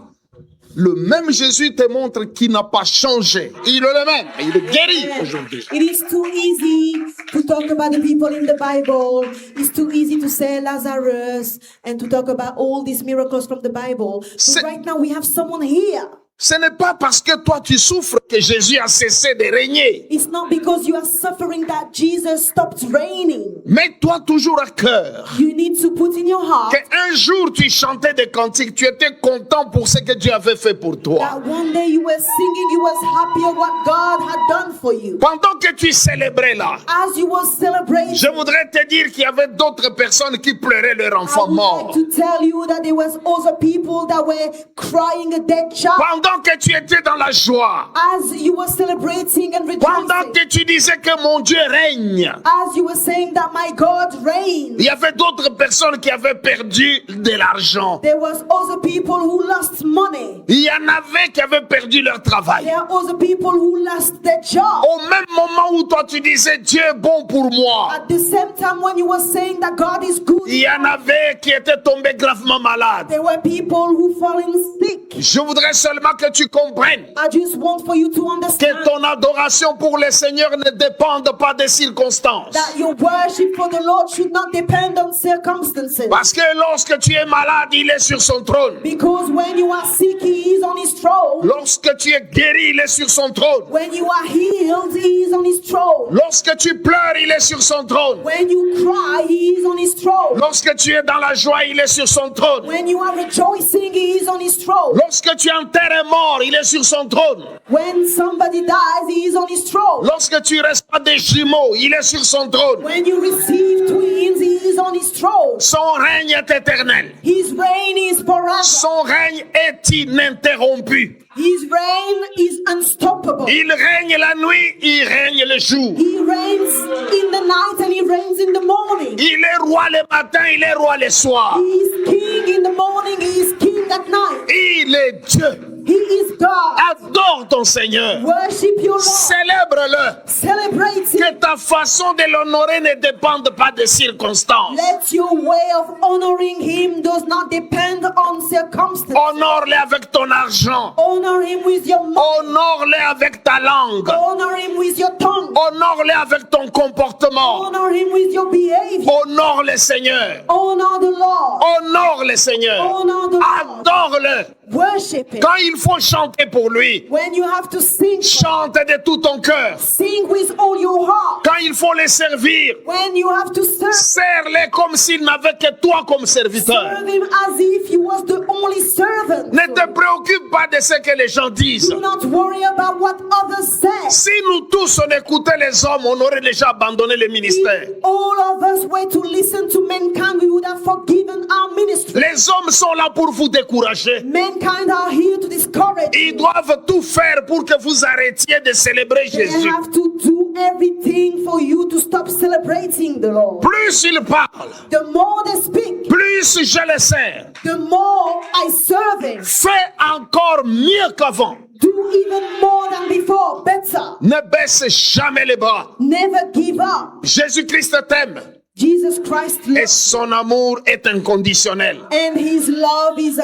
le même Jésus te montre qu'il n'a pas changé. Il est le même. Il est guéri aujourd'hui. It is too easy to talk about the people in the Bible. It's too easy to say Lazarus and to talk about all these miracles from the Bible. C'est- But right now we have someone here. Ce n'est pas parce que toi tu souffres que Jésus a cessé de régner. It's not because you are suffering that Jesus stopped reigning. Mets-toi toujours à cœur You need to put in your heart qu'un jour tu chantais des cantiques, tu étais content pour ce que Dieu avait fait pour toi. that one day you were singing, you was happy of what God had done for you. Pendant que tu célébrais là, As you were celebrating, je voudrais te dire qu'il y avait d'autres personnes qui pleuraient leur I enfant would mort. like to tell you that there was other people that were crying a dead child. Pendant pendant que tu étais dans la joie, as you were celebrating and pendant rejoicing, que tu disais que mon Dieu règne, as you were saying that my God reigns, il y avait d'autres personnes qui avaient perdu de l'argent. there was other people who lost money. Il y en avait qui avaient perdu leur travail. There are other people who lost their job. Au même moment où toi tu disais Dieu est bon pour moi, At the same time when you were saying that God is good, il y en avait qui étaient tombés gravement malades. there were people who fallen sick. Je voudrais seulement que tu comprennes I just want for you to que understand ton adoration pour le Seigneur ne dépende pas des circonstances. that your worship for the Lord should not depend on circumstances. Parce que lorsque tu es malade, il est sur son trône. Because when you are sick, He is on His throne. Lorsque tu es guéri, il est sur son trône. When you are healed, He is on His throne. Lorsque tu pleures, il est sur son trône. When you cry, He is on His throne. Lorsque tu es dans la joie, il est sur son trône. When you are rejoicing, He is on His throne. Lorsque tu enterres un mort, il est sur son trône. When somebody dies, He is on His throne. Lorsque tu reçois des jumeaux, il est sur son trône. When you receive twins, He is on His throne. Son règne est éternel. His reign is forever. Son règne est ininterrompu. His reign is unstoppable. Il règne la nuit, il règne le jour. He reigns in the night and He reigns in the morning. Il est roi le matin, il est roi le soir. He is king in the morning. He is king at night. Il est Dieu. He is God. Adore ton Seigneur. Worship your Lord. Célèbre-le. Celebrate Him. Que ta façon de l'honorer ne dépende pas des circonstances. Let your way of honoring Him does not depend on circumstances. Honore-le avec ton argent. Honor Him with your money. Honore-le avec ta langue. Honor Him with your tongue. Honore-le avec ton comportement. Honor Him with your behavior. Honore le Seigneur. Honor the Lord. Honore le Seigneur. Honor the Lord. Adore-le. Worship Him. Quand il faut chanter pour lui, When you have to sing, chante de tout ton cœur. sing with all your heart. Quand il faut les servir, When you have to serve, sers-les comme s'ils n'avaient que toi comme serviteur. serve Him as if you was the only servant. Ne te préoccupe pas de ce que les gens disent. Do not worry about what others say. Si nous tous on écoutait les hommes, on aurait déjà abandonné le ministère. If all of us were to listen to mankind, we would have forgiven our ministry. Les hommes sont là pour vous décourager. Mankind are here to discourage Ils you. doivent tout faire pour que vous arrêtiez de célébrer They Jésus. have to do everything for you to stop celebrating the Lord. Plus ils parlent, The more they speak, plus je les sers. the more I serve Him. Fais encore mieux qu'avant. Do even more than before, better. Ne baisse jamais les bras. Never give up. Jésus-Christ t'aime Jesus Christ et loves, son amour est inconditionnel. and His love is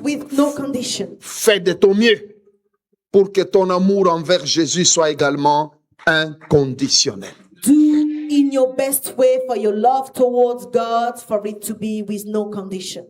with no condition. Fais de ton mieux pour que ton amour envers Jésus soit également inconditionnel. Do in your best way for your love towards God, for it to be with no condition.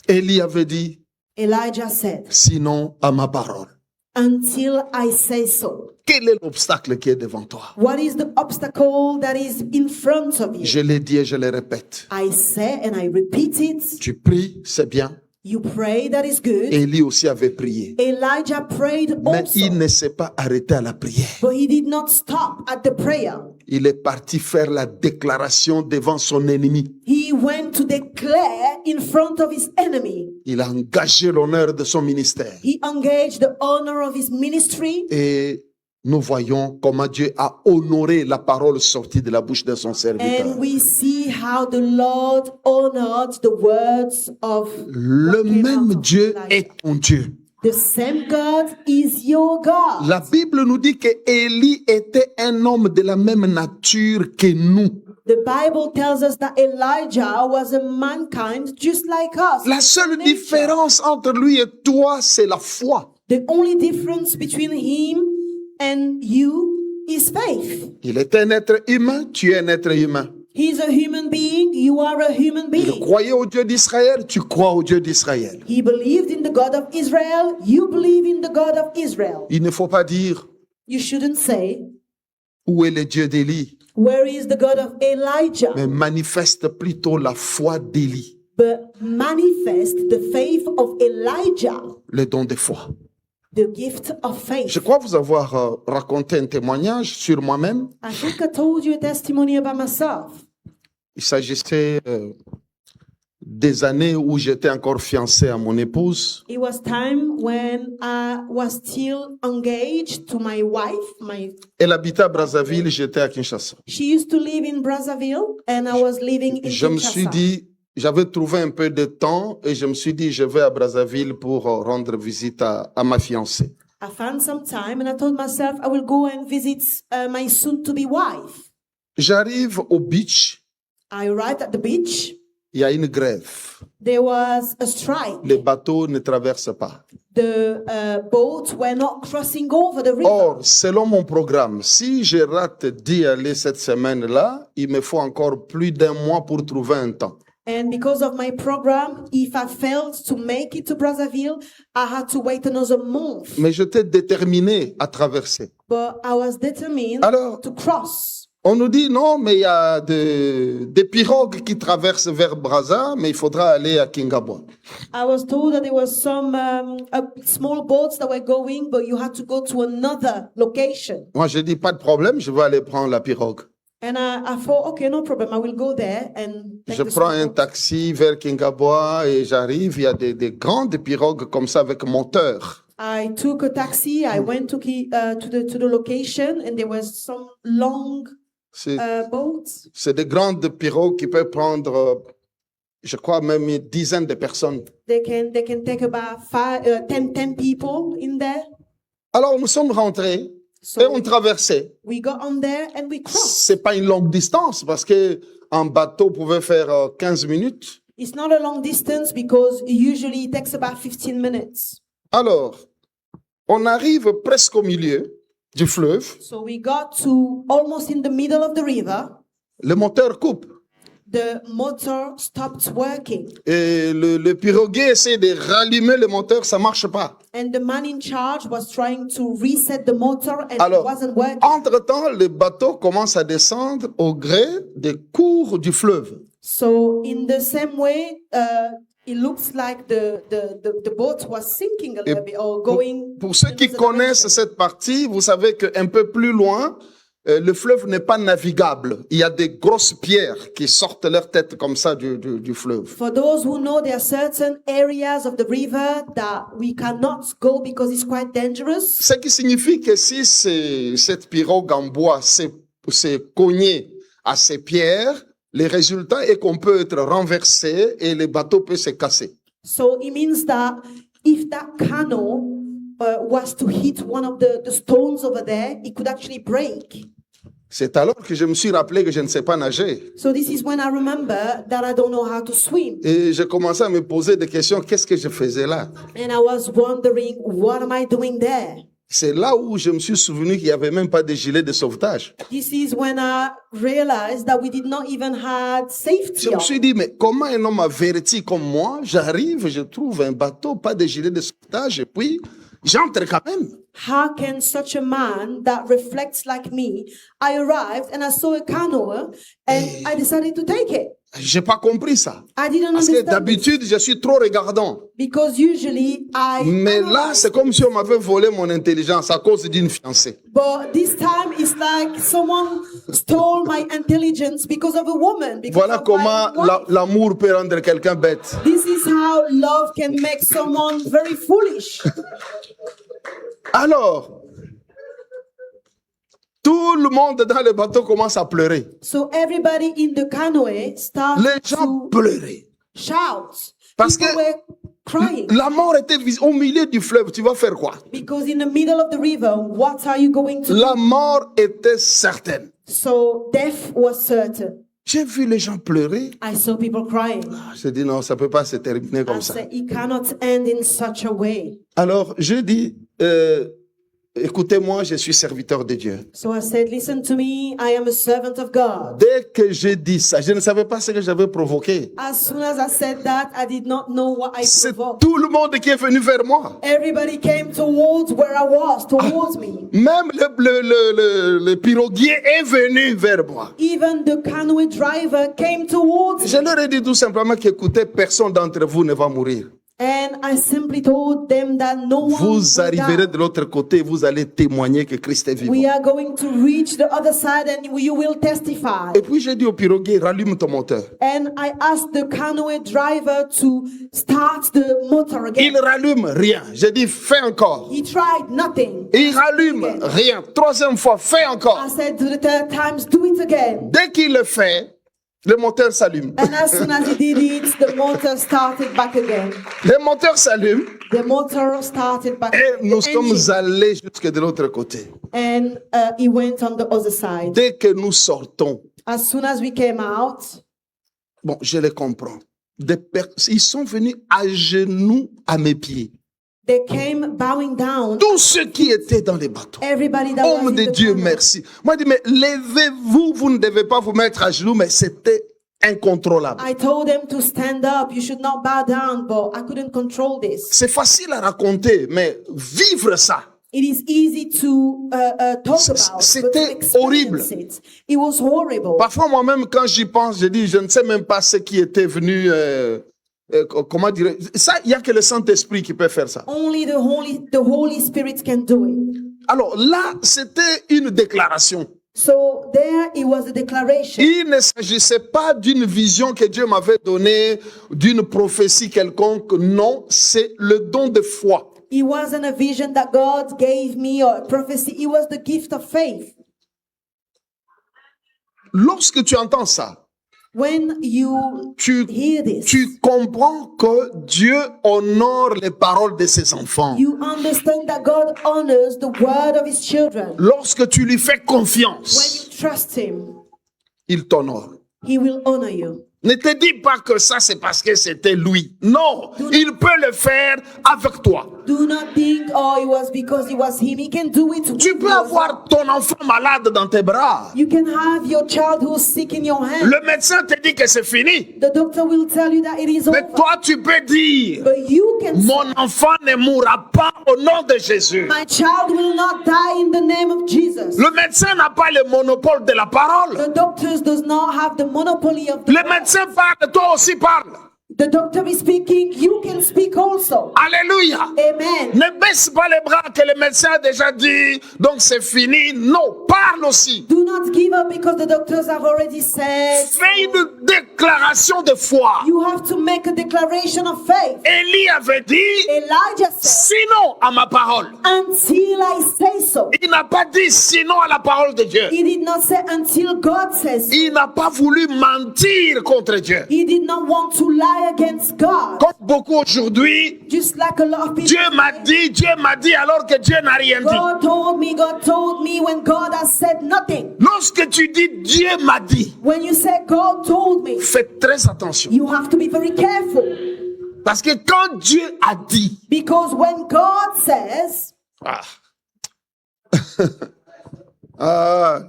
Élie avait dit, Elijah said, sinon à ma parole. until I say so. Quel est l'obstacle qui est devant toi? What is the obstacle that is in front of you? Je l'ai dit et je le répète. I say and I repeat it. Tu pries, c'est bien. You pray, that is good. Élie aussi avait prié. Elijah prayed Mais also, il ne s'est pas arrêté à la prière. but he did not stop at the prayer. Il est parti faire la déclaration devant son ennemi. He went to declare in front of his enemy. Il a engagé l'honneur de son ministère. He engaged the honor of his ministry. Et nous voyons comment Dieu a honoré la parole sortie de la bouche de son serviteur. And we see how the Lord honored the words of Le what came out même of Dieu Elijah. est ton Dieu. The same God is your God. La Bible nous dit que Élie était un homme de la même nature que nous. The Bible tells us that Elijah was a mankind just like us. La seule Nature. différence entre lui et toi, c'est la foi. The only difference between him and you is faith. Il est un être humain, tu es un être humain. He's a human being, you are a human Il being. croyait au Dieu d'Israël, tu crois au Dieu d'Israël. He believed in the God of Israel, you believe in the God of Israel. Il ne faut pas dire You shouldn't say, où est le Dieu d'Élie, where is the God of Elijah? mais manifeste plutôt la foi d'Élie, But manifest the faith of Elijah, le don de foi. the gift of faith. Je crois vous avoir raconté un témoignage sur moi-même. I think I told you a testimony about myself. Il s'agissait des années où j'étais encore fiancé à mon épouse. It was time when I was still engaged to my wife. Elle habitait à Brazzaville, j'étais à Kinshasa. She used to live in Brazzaville and I was living in Je me Kinshasa. suis dit, j'avais trouvé un peu de temps et je me suis dit, je vais à Brazzaville pour rendre visite à ma fiancée. I found some time and I told myself I will go and visit my soon-to-be wife. J'arrive au beach, I arrived at the beach. il y a une grève. There was a strike. Les bateaux ne traversent pas. The boats were not crossing over the river. Or, selon mon programme, si je rate d'y aller cette semaine-là, il me faut encore plus d'un mois pour trouver un temps. And because of my program, if I failed to make it to Brazzaville, I had to wait another month. Mais j'étais déterminé à traverser. But I was determined Alors, to cross. on nous dit non, mais il y a des pirogues qui traversent vers Brazza, mais il faudra aller à Kingabwa. I was told that there was some small boats that were going, but you had to go to another location. Moi, j'ai dit pas de problème, je vais aller prendre la pirogue. And I thought, okay, no problem. I will go there and take Je the prends small un boat. taxi vers Kingabwa et j'arrive, il y a des grandes pirogues comme ça avec moteur. I took a taxi. I went to the location, and there was some long C'est boats. c'est des grandes pirogues qui peuvent prendre, je crois, même une dizaine de personnes. They can take about 10 people in there. Alors, nous sommes rentrés So et on traversait. we got on there and we crossed. C'est pas une longue distance parce que un bateau pouvait faire 15 minutes. It's not a long distance because usually it takes about 15 minutes. Alors, on arrive presque au milieu du fleuve. So we got to almost in the middle of the river. Le moteur coupe The motor stopped working, et le piroguier essaie de rallumer le moteur, ça marche pas. and the man in charge was trying to reset the motor, and Alors, it wasn't working. entre-temps, le bateau commence à descendre au gré des cours du fleuve. So in the same way, it looks like the boat was sinking a little bit or going. Pour ceux in qui another connaissent direction. cette partie, vous savez qu'un peu plus loin, le fleuve n'est pas navigable. Il y a des grosses pierres qui sortent leur tête comme ça du fleuve. For those who know, there are certain areas of the river that we cannot go because it's quite dangerous. Ce qui signifie que si cette pirogue en bois s'est cognée à ces pierres, le résultat est qu'on peut être renversé et le bateau peut se casser. So it means that if that canoe was to hit one of the stones over there, it could actually break. C'est alors que je me suis rappelé que je ne sais pas nager. So this is when I remember that I don't know how to swim. Et j'ai commencé à me poser des questions. Qu'est-ce que je faisais là? And I was wondering, what am I doing there? C'est là où je me suis souvenu qu'il n'y avait même pas de gilet de sauvetage. This is when I realized that we did not even have safety Je me on. suis dit, mais comment un homme averti comme moi, j'arrive, je trouve un bateau, pas de gilet de sauvetage, et puis j'entre quand même. How can such a man that reflects like me? I arrived and I saw a canoe and I decided to take it. J'ai pas compris ça. I didn't Parce que understand it d'habitude, je suis trop regardant. because usually I Mais là, c'est comme si on m'avait volé mon intelligence à cause d'une fiancée. but this time it's like someone stole my intelligence because of a woman. Because Voilà of my comment wife. l'amour peut rendre quelqu'un bête. This is how love can make someone very foolish. Alors, tout le monde dans le bateau commence à pleurer. So everybody in the canoe started Les gens to pleuraient. shout. Parce People que were crying la mort était au milieu du fleuve. Tu vas faire quoi? because in the middle of the river, what are you going to do? La mort était certaine. So death was certain. J'ai vu les gens pleurer. I saw people crying. J'ai dit non, ça peut pas se terminer I comme ça. said, it cannot end in such a way. Alors, je dis, écoutez-moi, je suis serviteur de Dieu. So I said, listen to me, I am a servant of God. Dès que j'ai dit ça, je ne savais pas ce que j'avais provoqué. As soon as I said that, I did not know what I C'est provoked. tout le monde qui est venu vers moi. Everybody came towards where I was, towards me. Même le piroguier est venu vers moi. Even the canoe driver came towards Je me. leur ai dit tout simplement qu'écoutez, personne d'entre vous ne va mourir. And I simply told them that no one Vous will arriverez die. de l'autre côté, vous allez témoigner que Christ est vivant. We are going to reach the other side and you will testify. Et puis j'ai dit au piroguier, rallume ton moteur. And I asked the canoe driver to start the motor again. Il rallume rien. J'ai dit, fais encore. He tried nothing. Et il rallume rien. Troisième fois, fais encore. I said to the third time, do it again. Dès qu'il le fait, le moteur s'allume. And as soon as he did it, the motor started back again. Le moteur s'allume The motor started back et nous the sommes engine. allés jusque de l'autre côté. And he went on the other side. Dès que nous sortons, As soon as we came out, bon, je les comprends. Ils sont venus à genoux à mes pieds. they came bowing down. Tous ceux qui étaient dans les bateaux. Everybody that was Homme in de the Dieu, canoe. merci. Moi, je dis, mais levez-vous, vous ne devez pas vous mettre à genoux, mais c'était incontrôlable. I told them to stand up. You should not bow down, but I couldn't control this. C'est facile à raconter, mais vivre ça, It is easy to talk about, C'était but to horrible. experience it was horrible. parfois moi-même, quand j'y pense, je dis, je ne sais même pas ce qui était venu, comment dire, ça, il n'y a que le Saint-Esprit qui peut faire ça. Only the Holy Spirit can do it. Alors là, c'était une déclaration. So there it was a declaration. Il ne s'agissait pas d'une vision que Dieu m'avait donnée, d'une prophétie quelconque. Non, c'est le don de foi. It wasn't a vision that God gave me or a prophecy. It was the gift of faith. Lorsque tu entends ça, When you tu, hear this, tu comprends que Dieu honore les paroles de ses enfants. you understand that God honors the word of his children. Lorsque tu lui fais When confiance, you trust him, il t'honore. he will honor you. Ne te dis pas que ça c'est parce que c'était lui. Non, il peut le faire avec toi. Do not think, oh, it was because it was him. He can do it. Tu with peux you. avoir ton enfant malade dans tes bras. You can have your child who's sick in your hand. Le médecin te dit que c'est fini. The doctor will tell you that it is Mais over. toi, tu peux dire, But you can say, mon enfant ne mourra pas au nom de Jésus. my child will not die in the name of Jesus. Le médecin n'a pas le monopole de la parole. The doctors does not have the monopoly of the Le médecin parle, toi aussi parle. The doctor is speaking, you can speak also. Alléluia. Amen. Ne baisse pas les bras que le médecin a déjà dit, donc c'est fini. Non, parle aussi. Do not give up because the doctors have already said. Fais une déclaration de foi. You have to make a declaration of faith. Élie avait dit, Elijah said, sinon à ma parole. until I say so. Il n'a pas dit sinon à la parole de Dieu. He did not say until God says so. Il n'a pas voulu mentir contre Dieu. He did not want to lie against God. Comme beaucoup aujourd'hui, Just like a lot of people. Dieu m'a dit alors que Dieu n'a rien dit. God told me when God has said nothing. Lorsque tu dis Dieu m'a dit, When you say God told me, fais très attention. you have to be very careful. Parce que quand Dieu a dit, Because when God says, ah, ah,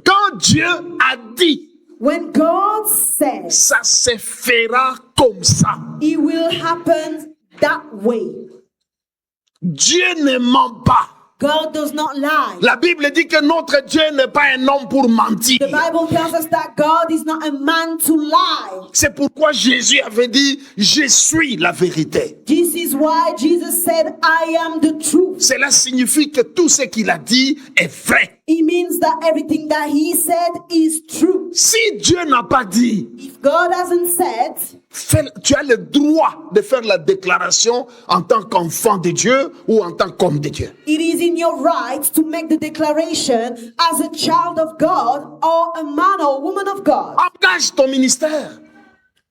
quand Dieu a dit, when God says, ça se fera comme ça. it will happen that way. Dieu ne ment pas. God does not lie. La Bible dit que notre Dieu n'est pas un homme pour mentir. The Bible tells us that God is not a man to lie. C'est pourquoi Jésus avait dit, je suis la vérité. This is why Jesus said, I am the truth. Cela signifie que tout ce qu'il a dit est vrai. It means that everything that he said is true. Si Dieu n'a pas dit, If God hasn't said, tu as le droit de faire la déclaration en tant qu'enfant de Dieu ou en tant qu'homme de Dieu. it is in your right to make the declaration as a child of God or a man or woman of God. Engage ton ministère.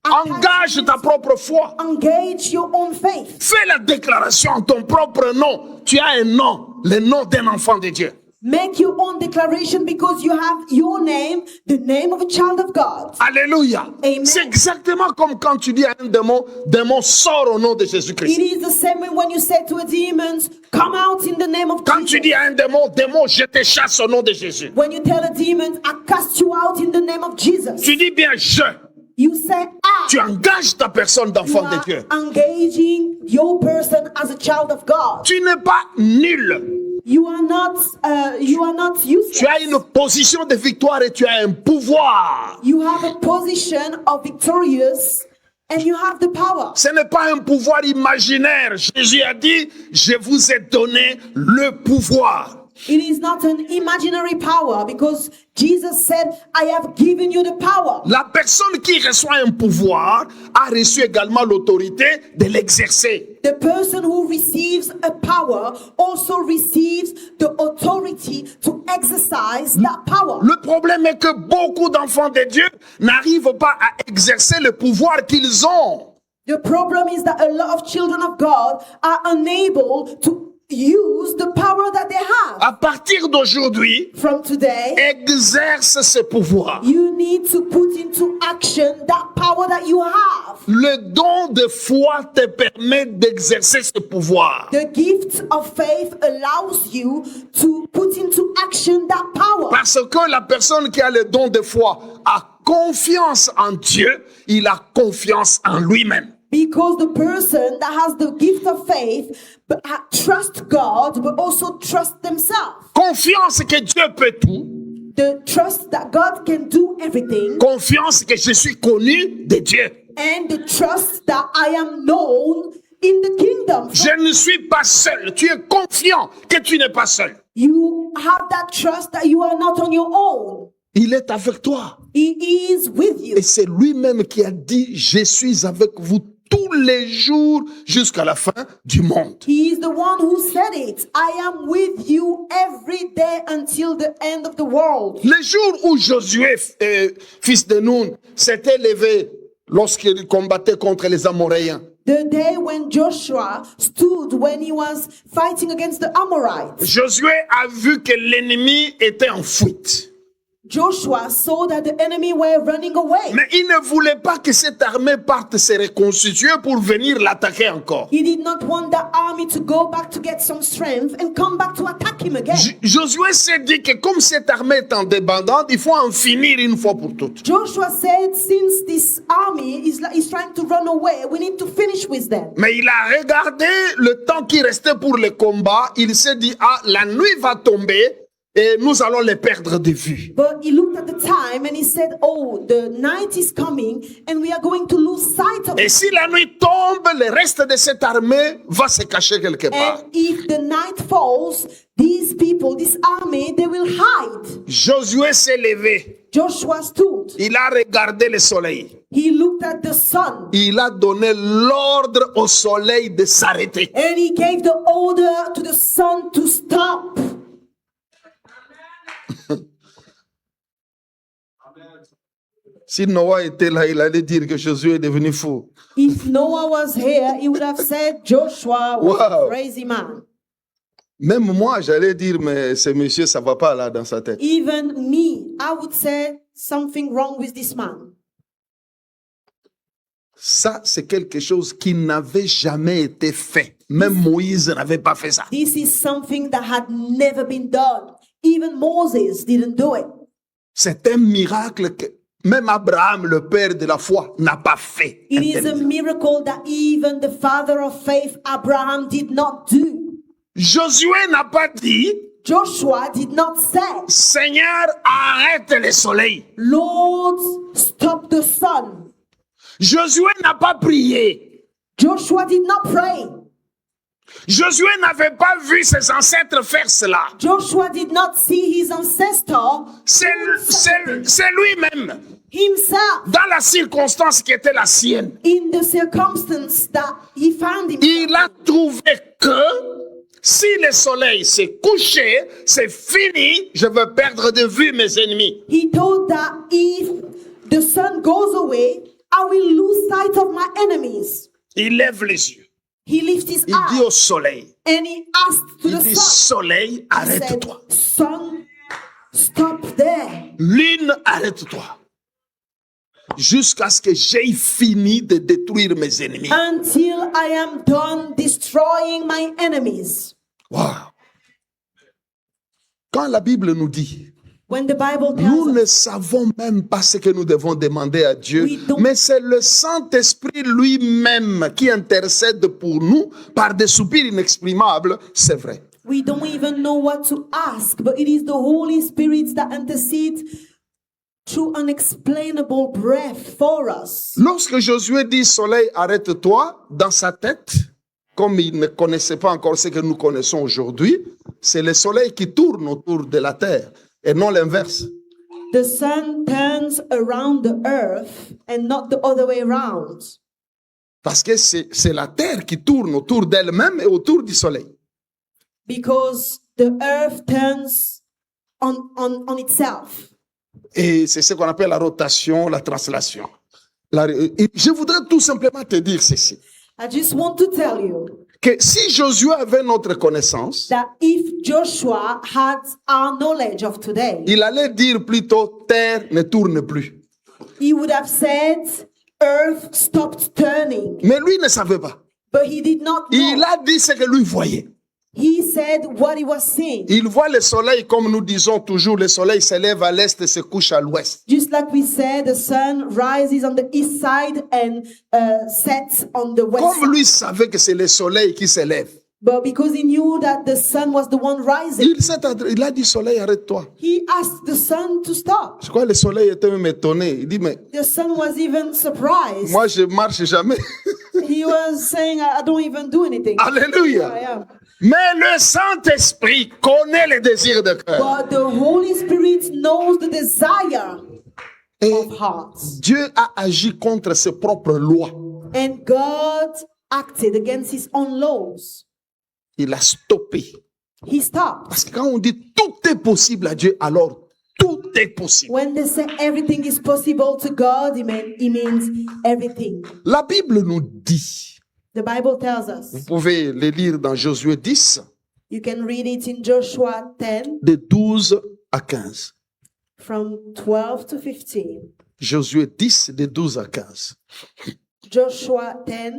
Engage ta propre foi. Engage your own faith. Fais la déclaration en ton propre nom. Tu as un nom, le nom d'un enfant de Dieu. Make your own declaration because you have your name, the name of a child of God. Alléluia. Amen. C'est exactement comme quand tu dis à un démon sort au nom de Jésus-Christ. It is the same way when you say to a demon, come out in the name of Quand tu Jesus. dis à un démon, je te chasse au nom de Jésus. When you tell a demon, I cast you out in the name of Jesus. Tu dis bien je. You say, Tu engages ta personne You d'enfant de are Dieu. engaging your person as a child of God. Tu n'es pas nul. You are not useless. Tu as une position de victoire et tu as un pouvoir. You have a position of victorious and you have the power. Ce n'est pas un pouvoir imaginaire. Jésus a dit, je vous ai donné le pouvoir. It is not an imaginary power because Jesus said, I have given you the power. La personne qui reçoit un pouvoir a reçu également l'autorité de l'exercer. The person who receives a power also receives the authority to exercise that power. Le problème est que beaucoup d'enfants de Dieu n'arrivent pas à exercer le pouvoir qu'ils ont. The problem is that a lot of children of God are unable to use the power that they have. À partir d'aujourd'hui, From today, exerce ce pouvoir. you need to put into action that power that you have. Le don de foi te permet d'exercer ce pouvoir. The gift of faith allows you to put into action that power. Parce que la personne qui a le don de foi a confiance en Dieu, il a confiance en lui-même. Because the person that has the gift of faith but trust God but also trust themselves. Confiance que Dieu peut tout. The trust that God can do everything Confiance que je suis connu de Dieu. and the trust that I am known in the kingdom. Je ne suis pas seul. Tu es confiant que tu n'es pas seul. You have that trust that you are not on your own. Il est avec toi. He is with you. Et c'est lui-même qui a dit, je suis avec vous tous les jours jusqu'à la fin du monde. He is the one who said it. I am with you every day until the end of the world. Le jour où Josué, fils de Nun, s'était levé lorsqu'il combattait contre les Amoréens, The day when Joshua stood when he was fighting against the Amorites, Josué a vu que l'ennemi était en fuite. Joshua saw that the enemy were running away. Mais il ne voulait pas que cette armée parte se reconstituer pour venir l'attaquer encore. He did not want the army to go back to get some strength and come back to attack him again. Josué s'est dit que comme cette armée est en débandante, il faut en finir une fois pour toutes. Joshua said, since this army is trying to run away, we need to finish with them. Mais il a regardé le temps qui restait pour le combat. Il s'est dit, ah, la nuit va tomber et nous allons les perdre de vue. But he looked at the time and he said, oh, the night is coming and we are going to lose sight of Et it. si la nuit tombe, le reste de cette armée va se cacher quelque part. And if the night falls, these people, this army, they will hide. Josué s'est levé. Joshua stood. Il a regardé le soleil. He looked at the sun. Il a donné l'ordre au soleil de s'arrêter. And he gave the order to the sun to stop. Si Noah était là, il allait dire que Josué est devenu fou. If Noah was here, he would have said Joshua was Wow. a crazy man. Même moi, j'allais dire, mais ce monsieur, ça va pas là dans sa tête. Even me, I would say something wrong with this man. Ça, c'est quelque chose qui n'avait jamais été fait. Même Moïse n'avait pas fait ça. This is something that had never been done. Even Moses didn't do it. C'est un miracle que même Abraham, le père de la foi, n'a pas fait. It is a miracle that even the father of faith, Abraham, did not do. Josué n'a pas dit, Joshua did not say, Seigneur, arrête le soleil. Lord, stop the sun. Josué n'a pas prié. Joshua did not pray. Josué n'avait pas vu ses ancêtres faire cela. Joshua did not see his ancestor C'est lui-même, himself dans la circonstance qui était la sienne. in the circumstance that he found himself. Il a trouvé que si le soleil s'est couché, c'est fini, je vais perdre de vue mes ennemis. He thought that if the sun goes away, I will lose sight of my enemies. Il lève les yeux. He lifted his Il dit au eyes soleil, and he asked to il the dit sun. soleil, He said, arrête-toi. sun, stop there. Lune, arrête-toi. Jusqu'à ce que j'aie fini de détruire mes ennemis. Until I am done destroying my enemies. Wow. Quand la Bible nous dit, When the Bible nous tells ne us, savons même pas ce que nous devons demander à Dieu, We don't- mais c'est le Saint-Esprit lui-même qui intercède pour nous par des soupirs inexprimables, c'est vrai. we don't even know what to ask, but it is the Holy Spirit that intercedes through unexplainable breath for us. Lorsque Josué dit soleil, arrête-toi, dans sa tête, comme il ne connaissait pas encore ce que nous connaissons aujourd'hui, c'est le soleil qui tourne autour de la terre et non l'inverse. The sun turns around the earth and not the other way around. Parce que c'est la terre qui tourne autour d'elle-même et autour du soleil. Because the earth turns on itself. Et c'est ce qu'on appelle la rotation, la translation. Et je voudrais tout simplement te dire ceci, I just want to tell you que si Josué avait notre connaissance, that if Joshua had our knowledge of today, il allait dire plutôt terre ne tourne plus. he would have said, earth stopped turning. Mais lui ne savait pas. But he did not know. Il a dit ce que lui voyait. He said what he was seeing. Il voit le soleil, comme nous disons toujours, le soleil se lève à l'est et se couche à l'ouest. Just like we said, the sun rises on the east side and sets on the west Comme side. lui savait que c'est le soleil qui se lève, But because he knew that the sun was the one rising, il a dit soleil, arrête-toi. he asked the sun to stop. Je crois que le soleil était même étonné. Il dit, mais The sun was even surprised. moi je marche jamais. He was saying, I don't even do anything. Alléluia. I am. Mais le Saint-Esprit connaît les désirs de cœur. But the Holy Spirit knows the desire Et of hearts. Dieu a agi contre ses propres lois. And God acted against his own laws. Il a stoppé. He stopped. Parce que quand on dit tout est possible à Dieu, alors tout est possible. When they say everything is possible to God, he means everything. La Bible nous dit, The Bible tells vous us. pouvez le lire dans Josué 10, You can read it in Joshua 10 de 12 à 15. from 12 to 15. Josué 10, de 12 à 15. Joshua 10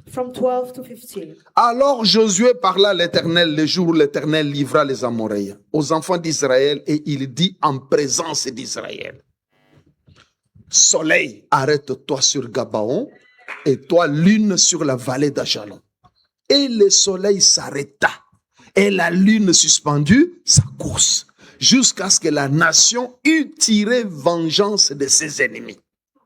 from 12 to 15. Alors Josué parla à l'Éternel le jour où l'Éternel livra les Amoréens aux enfants d'Israël et il dit en présence d'Israël, soleil, arrête-toi sur Gabaon et toi lune sur la vallée d'Ajalon. Et le soleil s'arrêta et la lune suspendue sa course jusqu'à ce que la nation eût tiré vengeance de ses ennemis.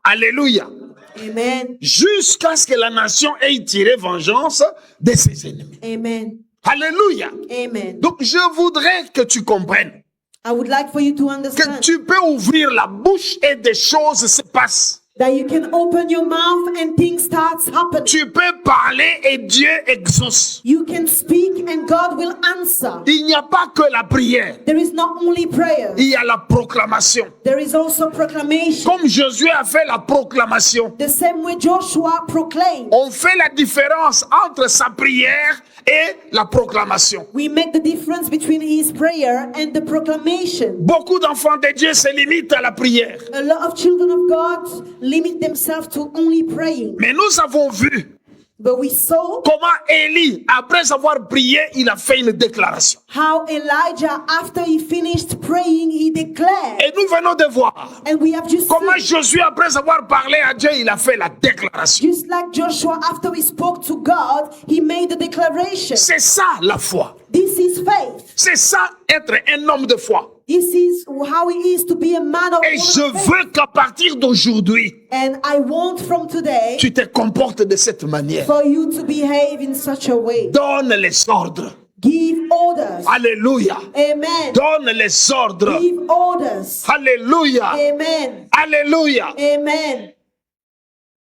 Alléluia. Amen. Jusqu'à ce que la nation ait tiré vengeance de ses ennemis. Amen. Alléluia. Amen. Donc je voudrais que tu comprennes I would like for you to que understand tu peux ouvrir la bouche et des choses se passent. that you can open your mouth and things start happening. Tu peux parler et Dieu exauce. You can speak and God will answer. Il n'y a pas que la prière, There is not only prayer, il y a la proclamation. there is also proclamation. Comme Josué a fait la proclamation, The same way Joshua proclaimed. on fait la différence entre sa prière et la proclamation. We make the difference between his prayer and the proclamation. Beaucoup d'enfants de Dieu se limitent à la prière. A lot of children of God limit themselves to only praying. Mais nous avons vu But we saw comment Élie, après avoir prié, il a fait une déclaration. how Elijah, after he finished praying, he declared. Et nous venons de voir And we have just comment seen, Josué, après avoir parlé à Dieu, il a fait la déclaration. just like Joshua, after he spoke to God, he made a declaration. C'est ça la foi. This is faith. C'est ça être un homme de foi. This is how it is to be a man of Et je faith. veux qu'à partir d'aujourd'hui, And I want from today tu te comportes de cette manière. for you to behave in such a way. Donne les ordres. Give orders. Alléluia. Amen. Donne les ordres. Give orders. Alléluia. Amen. Alléluia. Amen.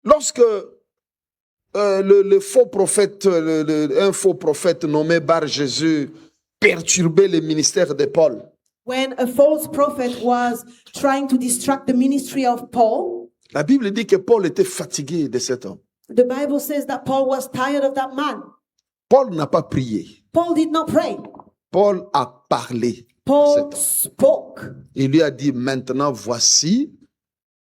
Lorsque le faux prophète, un faux prophète nommé Bar Jésus perturbait le ministère de Paul, When a false prophet was trying to distract the ministry of Paul, la Bible dit que Paul était fatigué de cet homme. the Bible says that Paul was tired of that man. Paul n'a pas prié. Paul did not pray. Paul a parlé. à cet Paul homme. spoke. Il lui a dit, maintenant voici,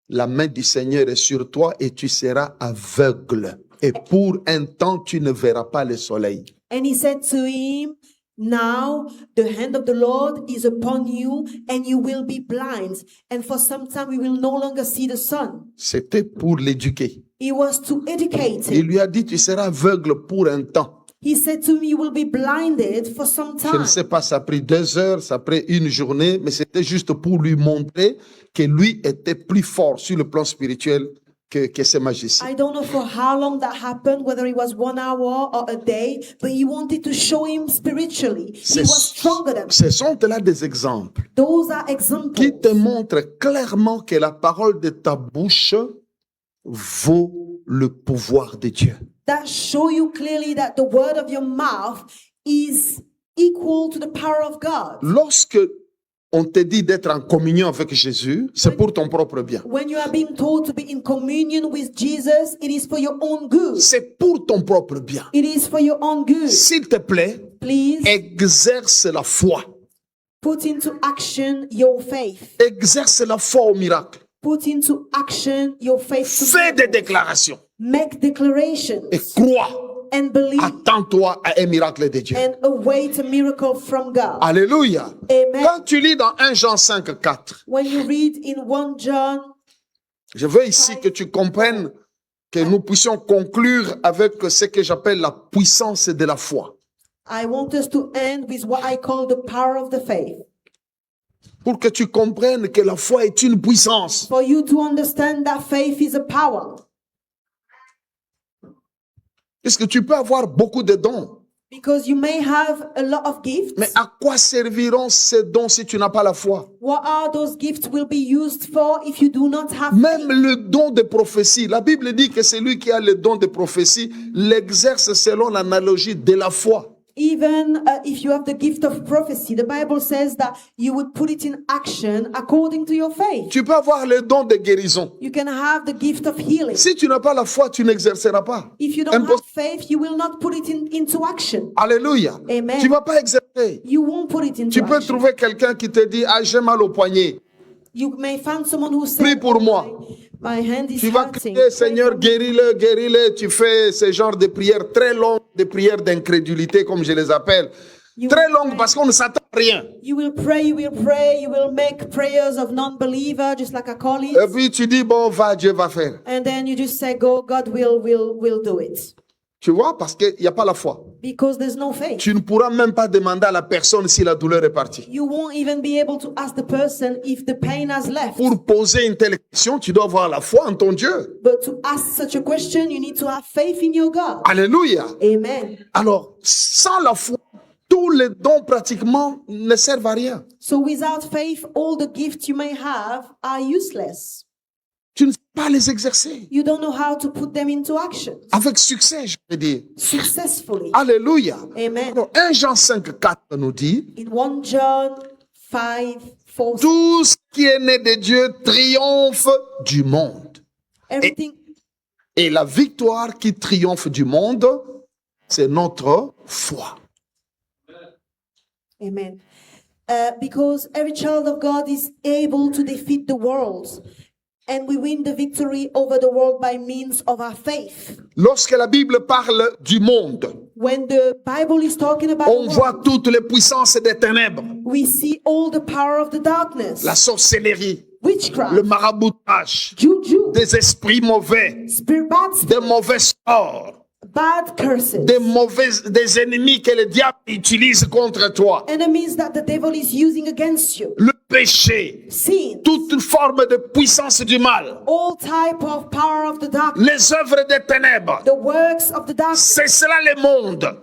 la main du Seigneur est sur toi et tu seras aveugle. Et pour un temps, tu ne verras pas le soleil. And he said to him, now the hand of the Lord is upon you and you will be blind. And for some time we will no longer see the sun. C'était pour l'éduquer. He was to educate Il him. lui a dit, tu seras aveugle pour un temps. He said to me, you will be blinded for some Je ne time. sais pas, ça a pris 2 heures, ça a pris 1 journée, mais c'était juste pour lui montrer que lui était plus fort sur le plan spirituel que ces magiciens. I don't know for how long that happened, whether it was 1 hour or a day, but he wanted to show him spiritually. He was stronger than him. Ce sont là des exemples Those are qui examples te montrent clairement que la parole de ta bouche vaut le pouvoir de Dieu. that show you clearly that the word of your mouth is equal to the power of God. Lorsque on te dit d'être en communion avec Jésus, c'est pour ton propre bien. When you are being told to be in communion with Jesus, it is for your own good. C'est pour ton propre bien. It is for your own good. S'il te plaît, Please exerce la foi. put into action your faith. Exerce la foi au miracle. Put into action your faith. To Fais des miracles. déclarations Make declarations et crois. and believe Attends-toi à un miracle de Dieu. and await a miracle from God. Alléluia. Amen. Quand tu lis dans 1 Jean 5, 4, When you read in 1 John, je veux ici que tu comprennes que nous puissions conclure avec ce que j'appelle la puissance de la foi. I want us to end with what I call the power of the faith. Pour que tu comprennes que la foi est une puissance. For you to understand that faith is a power. Puisque tu peux avoir beaucoup de dons. Because you may have a lot of gifts. Mais à quoi serviront ces dons si tu n'as pas la foi? What are those gifts will be used for if you do not have Même faith? le don de prophétie. La Bible dit que celui qui a le don de prophétie l'exerce selon l'analogie de la foi. Even if you have the gift of prophecy, the Bible says that you would put it in action according to your faith. Tu peux avoir le don de guérison. You can have the gift of healing. Si tu n'as pas la foi, tu n'exerceras pas. If you don't have Impossible. faith, you will not put it into action. Alléluia. Amen. Tu ne vas pas exercer. You won't put it into Tu peux action. trouver quelqu'un qui te dit, ah, j'ai mal au poignet. You may find someone who Prie says, pour moi. my hand is Tu vas hurting. crier, Pray Seigneur, for me." guéris-le, guéris-le. Tu fais ce genre de prières très longues, des prières d'incrédulité, comme je les appelle. You Très will longues pray. parce qu'on ne s'attend à rien. You will pray, you will pray, you will make prayers of non-believer, just like I call it. Et puis tu dis, bon, va, Dieu va faire. And then you just say, go, God will do it. Tu vois, parce qu'il n'y a pas la foi. Because there's no faith. Tu ne pourras même pas demander à la personne si la douleur est partie. You won't even be able to ask the person if the pain has left. Pour poser une telle question, tu dois avoir la foi en ton Dieu. But to ask such a question, you need to have faith in your God. Alléluia. Amen. Alors, sans la foi, tous les dons pratiquement ne servent à rien. So without faith, all the gifts you may have are useless. Tu ne sais pas les exercer. You don't know how to put them into action Avec succès, je veux dire. successfully. Alléluia. Amen. Alors, 1 Jean 5, 4 nous dit, In 1 John 5, 4, tout ce qui est né de Dieu triomphe du monde. everything, Et la victoire qui triomphe du monde, c'est notre foi. amen. Because every child of God is able to defeat the world. And we win the victory over the world by means of our faith. Lorsque la Bible parle du monde, When the Bible is talking about on the voit world, toutes les puissances des ténèbres, we see all the power of the darkness, la sorcellerie, witchcraft, le maraboutage, juju, des esprits mauvais, bad, des mauvais sorts, bad curses, des ennemis que le diable utilise contre toi, enemies that the devil is using against you, le péché, sin, toute forme de puissance du mal, all type of power of the darkness, les œuvres des ténèbres. the works of the darkness. C'est cela le monde.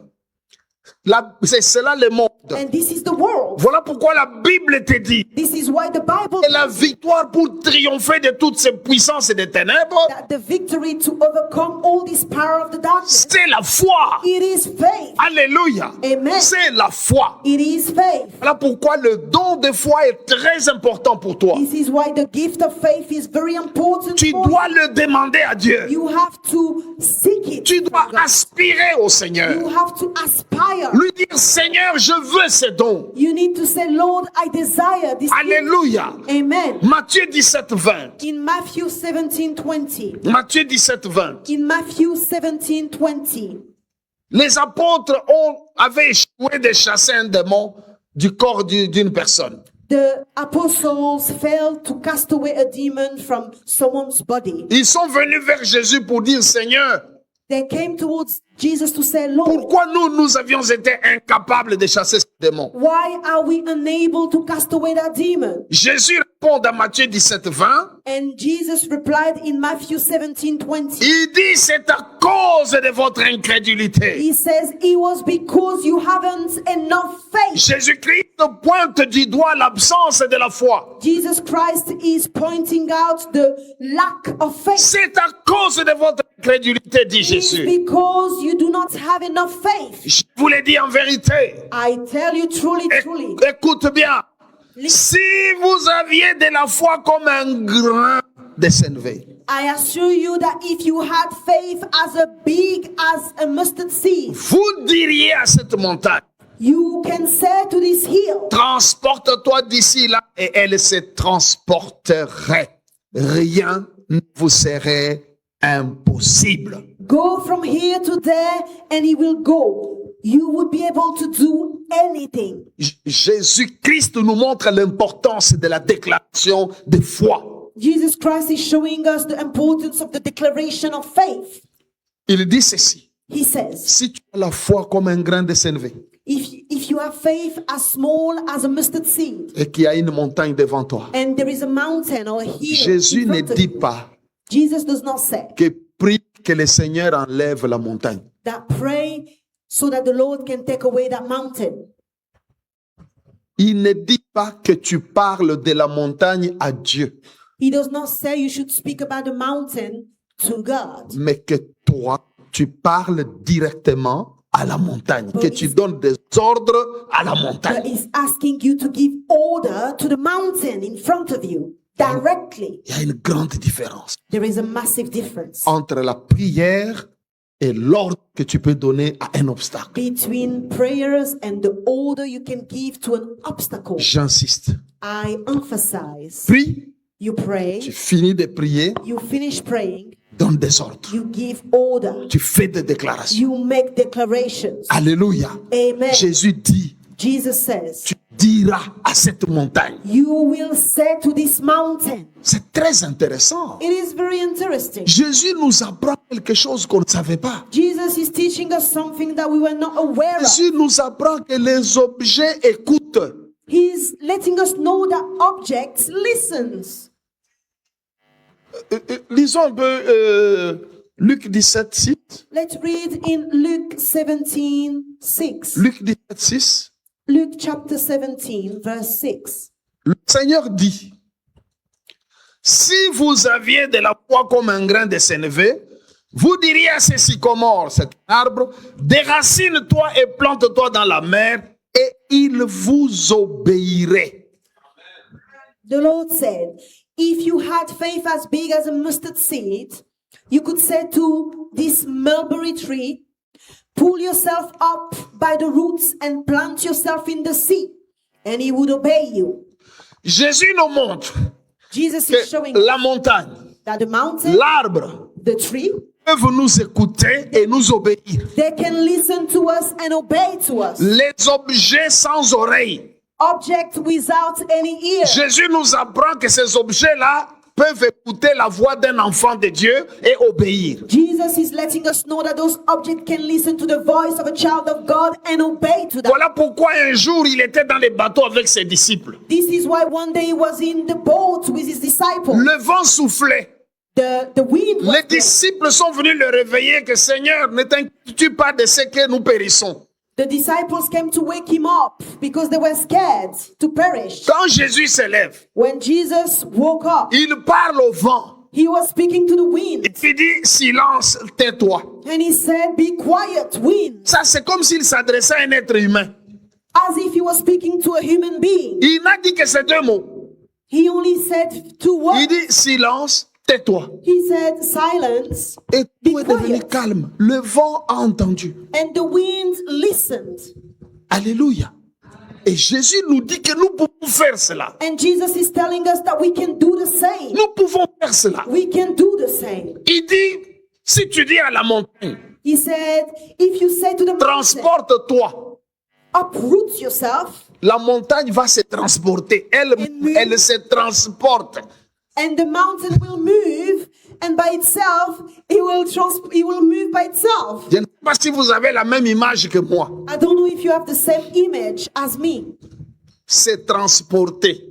C'est cela le monde. And this is the world. Voilà pourquoi la Bible te dit This is why the Bible que la victoire pour triompher de toutes ces puissances des ténèbres, that the victory to overcome all this power of the darkness, c'est la foi. it is faith. Alléluia. Amen. C'est la foi. It is faith. Voilà pourquoi le don de foi est très important pour toi. This is why the gift of faith is very important Tu for dois le demander à Dieu. you. You have to seek it. Tu dois from God. aspirer au Seigneur. You have to aspire. Lui dire, Seigneur, je veux ces dons. You need to say, Lord, I desire this. gift." Alléluia. Amen. Matthieu 17, 20. In Matthew 17:20. Matthieu 17, 20. In Matthew 17:20. Les apôtres avaient échoué de chasser un démon du corps d'une personne. The apostles failed to cast away a demon from someone's body. Ils sont venus vers Jésus pour dire, Seigneur, They came towards Jesus to say, Lord, Pourquoi nous avions été incapables de chasser ce démon? why are we unable to cast away that demon? Jésus répond dans Matthieu 17, 20. And Jesus replied in Matthew 17:20. Il dit, c'est à cause de votre incrédulité. He says, it was because you haven't enough faith. Jésus-Christ pointe du doigt l'absence de la foi. Jesus Christ is pointing out the lack of faith. C'est à cause de votre incrédulité, dit It's Jésus. because you do not have enough faith. Je vous l'ai dit en vérité. I tell you truly, truly. Écoute bien. Si vous aviez de la foi comme un grain de sénévé, I assure you that if you had faith as big as a mustard seed, vous diriez à cette montagne, you can say to this hill, transporte-toi d'ici là, et elle se transporterait. Rien ne vous serait impossible. go from here to there, and he will go. You would be able to do anything. Jésus-Christ nous montre l'importance de la déclaration de foi. Jesus Christ is showing us the importance of the declaration of faith. Il dit ceci. He says, Si tu as la foi comme un grain de sénévé if you have faith as small as a mustard seed, et qu'il y a une montagne devant toi, and there is a mountain or a hill Jésus in ne front of dit you, pas Jesus does not say que prie que le Seigneur enlève la montagne. that pray so that the Lord can take away that mountain. Il ne dit pas que tu parles de la montagne à Dieu, He does not say you should speak about the mountain to God, mais que toi, tu parles directement à la montagne, que tu donnes des ordres à la but montagne. he's asking you to give order to the mountain in front of you directly. Il y a une grande différence There is a massive difference entre la prière et l'ordre que tu peux donner à un obstacle. between prayers and the order you can give to an obstacle. J'insiste. I emphasize, Prie, you pray, tu finis de prier, you finish praying, donne des ordres. you give order, Tu fais des déclarations. you make declarations. Alléluia. Amen. Jésus dit, Jesus says, tu diras à cette montagne. you will say to this mountain. C'est très intéressant. It is very interesting. Jésus nous apprend quelque chose qu'on ne savait pas. Jesus is teaching us something that we were not aware of. Jésus nous apprend que les objets écoutent. He's letting us know that objects listens. Lisons un peu Luc 17, 6. Let's read in Luke 17:6. Luc 17, 6. Luke chapter 17, verse 6. Le Seigneur dit, si vous aviez de la foi comme un grain de sénévé, vous diriez à ces sycomores, cet arbre, déracine-toi et plante-toi dans la mer, et il vous obéirait. The Lord said, if you had faith as big as a mustard seed, you could say to this mulberry tree, pull yourself up by the roots and plant yourself in the sea, and he would obey you. Jésus nous montre Jesus is showing que la montagne, that the mountain, l'arbre, the tree, peuvent nous écouter et nous obéir. they can listen to us and obey to us. Les objets sans oreilles. Object without any ear. Jésus nous apprend que ces objets-là peuvent écouter la voix d'un enfant de Dieu et obéir. Jesus is letting us know that those objects can listen to the voice of a child of God and obey to that. Voilà pourquoi un jour il était dans les bateaux avec ses disciples. This is why one day he was in the boat with his disciples. Le vent soufflait. The wind was Les blowing. disciples sont venus le réveiller que Seigneur, ne t'inquiète pas de ce que nous périssons. The disciples came to wake him up because they were scared to perish. Quand Jésus se lève, When Jesus woke up, il parle au vent. he was speaking to the wind Il dit silence, tais-toi. and he said, "Be quiet, wind," Ça c'est comme s'il s'adressait à un être humain. as if he was speaking to a human being. Il n'a dit que ces deux mots. He only said two Il words. dit silence, tais-toi. He said, "Silence," Et Be tout est devenu quiet. calme. Le vent a entendu. and the wind listened. Alléluia. Et Jésus nous dit que nous pouvons faire cela. And Jesus is telling us that we can do the same. Nous pouvons faire cela. We can do the same. Il dit, si tu dis à la montagne, He said, if you say to the mountain, transporte-toi, uproot yourself, la montagne va se transporter. Elle se transporte. and the mountain will move, and by itself, it will move by itself. Je ne sais pas si vous avez la même image que moi. I don't know if you have the same image as me. C'est transporter.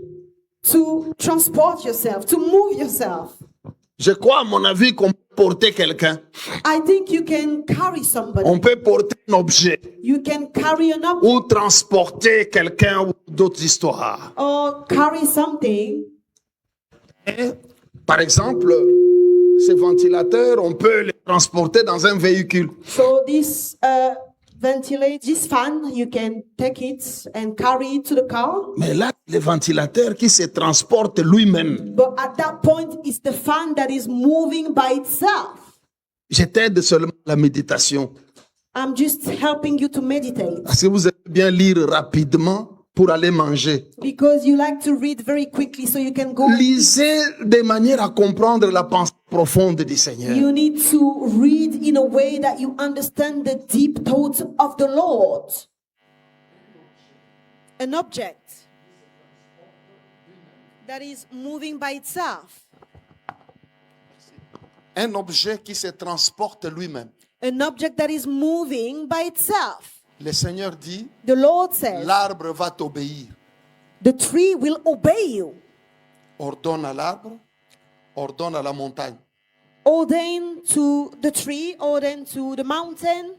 To transport yourself, to move yourself. Je crois, à mon avis, qu'on peut porter quelqu'un. I think you can carry somebody. On peut porter un objet You can carry an object ou transporter quelqu'un ou d'autres histoires. or carry something. Et, par exemple, ces ventilateurs, on peut les transporter dans un véhicule. So this this fan, you can take it and carry it to the car. Mais là, le ventilateur qui se transporte lui-même. But at that point, it's the fan that is moving by itself. Je t'aide seulement à la méditation. I'm just helping you to meditate Parce que vous aimez bien lire rapidement pour aller manger. because you like to read very quickly so you can go. Lisez de manière à comprendre la pensée profonde du Seigneur. You need to read in a way that you understand the deep thoughts of the Lord. An object that is moving by itself. Un objet qui se transporte lui-même. An object that is moving by itself. Le Seigneur dit, The Lord says, l'arbre va t'obéir. the tree will obey you. Ordonne à l'arbre, ordonne à la montagne. Ordain to the tree, ordain to the mountain.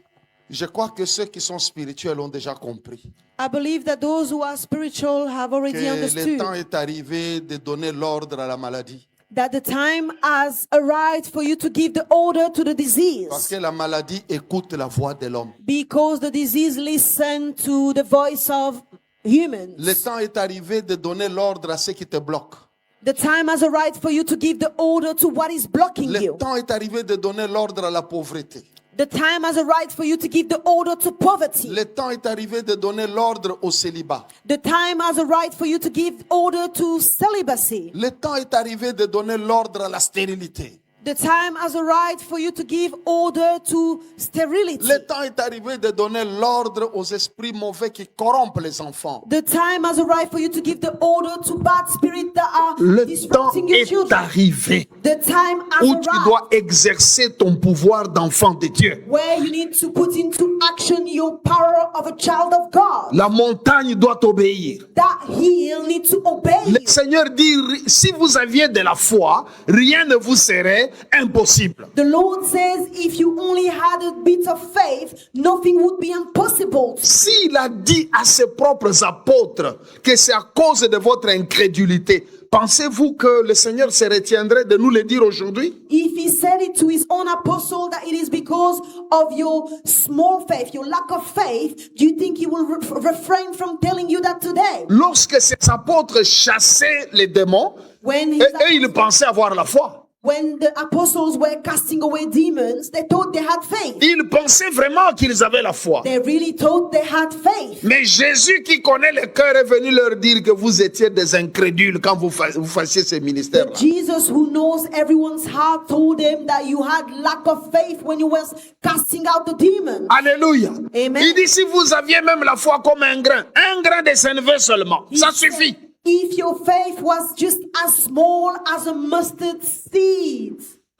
Je crois que ceux qui sont spirituels ont déjà compris I believe that those who are spiritual have already que le understood temps est arrivé de donner l'ordre à la maladie. that the time has arrived for you to give the order to the Parce disease. que la maladie écoute la voix de l'homme. Because the disease listens to the voice of humans. Le temps est arrivé de donner l'ordre à ceux qui te bloquent. The time has arrived for you to give the order to what is blocking Le you. temps est arrivé de donner l'ordre à la pauvreté. The time has arrived for you to give the order to poverty. Le temps est arrivé de donner l'ordre au célibat. The time has arrived for you to give order to celibacy. Le temps est arrivé de donner l'ordre à la stérilité. The time has arrived for you to give order to sterility. Le temps est arrivé de donner l'ordre aux esprits mauvais qui corrompent les enfants. The time has arrived for you to give the order to bad spirits that are Le temps disrupting your est children. arrivé The time has où tu arrived dois exercer ton pouvoir d'enfant de Dieu. where you need to put into action your power of a child of God. La montagne doit obéir. That hill needs to obey Le you. Seigneur dit, si vous aviez de la foi, rien ne vous serait impossible. The Lord says if you only had a bit of faith, nothing would be impossible. S'il a dit à ses propres apôtres que c'est à cause de votre incrédulité, pensez-vous que le Seigneur se retiendrait de nous le dire aujourd'hui? If he said it to his own apostle that it is because of your small faith, your lack of faith, do you think he will refrain from telling you that today? Lorsque ses apôtres chassaient les démons, When, et eux, ils pensaient avoir la foi. when the apostles were casting away demons, they thought they had faith. Ils pensaient vraiment qu'ils avaient la foi. They really thought they had faith. Mais Jésus qui connaît le cœur est venu leur dire que vous étiez des incrédules quand vous fassiez ces ministères-là. But Jesus, who knows everyone's heart, told them that you had lack of faith when you were casting out the demons. Alléluia. Amen. Il dit si vous aviez même la foi comme un grain de sénévé seulement, ça suffit. If your faith was just as small as a mustard seed,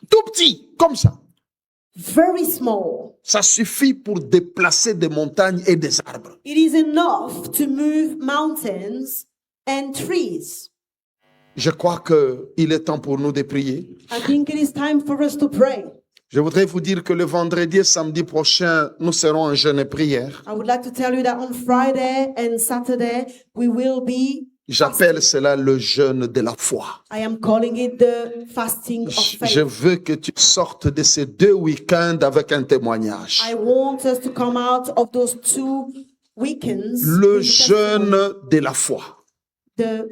Tout petit, comme ça. very small, Ça suffit pour déplacer des montagnes et des arbres. it is enough to move mountains and trees. Je crois qu'il est temps pour nous de prier. I think it is time for us to pray. Je voudrais vous dire que le vendredi et samedi prochain, nous serons en jeûne et prière. I would like to tell you that on Friday and Saturday we will be J'appelle cela le jeûne de la foi. I am calling it the fasting of Je faith. veux que tu sortes de ces 2 week-ends avec un témoignage. I want us to come out of those 2 weekends Le with jeûne de la foi, the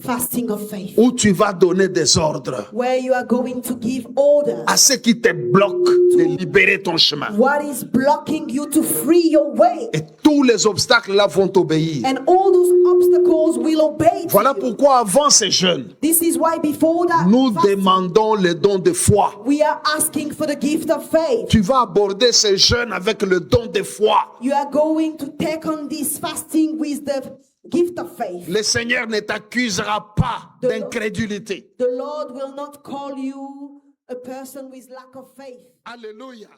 fasting of faith, où tu vas donner des ordres where you are going to give orders. à ceux qui te bloquent de libérer ton chemin. What is blocking you to free your way? Et tous les obstacles là vont t'obéir. And all those obstacles will obey to Voilà you. pourquoi avant ces jeûnes, This is why before that nous fasting, demandons le don de foi. we are asking for the gift of faith. Tu vas aborder ces jeûnes avec le don de foi. You are going to take on this fasting with the gift of faith. Le Seigneur ne t'accusera pas d'incrédulité. The Lord will not call you a person with lack of faith. Alléluia.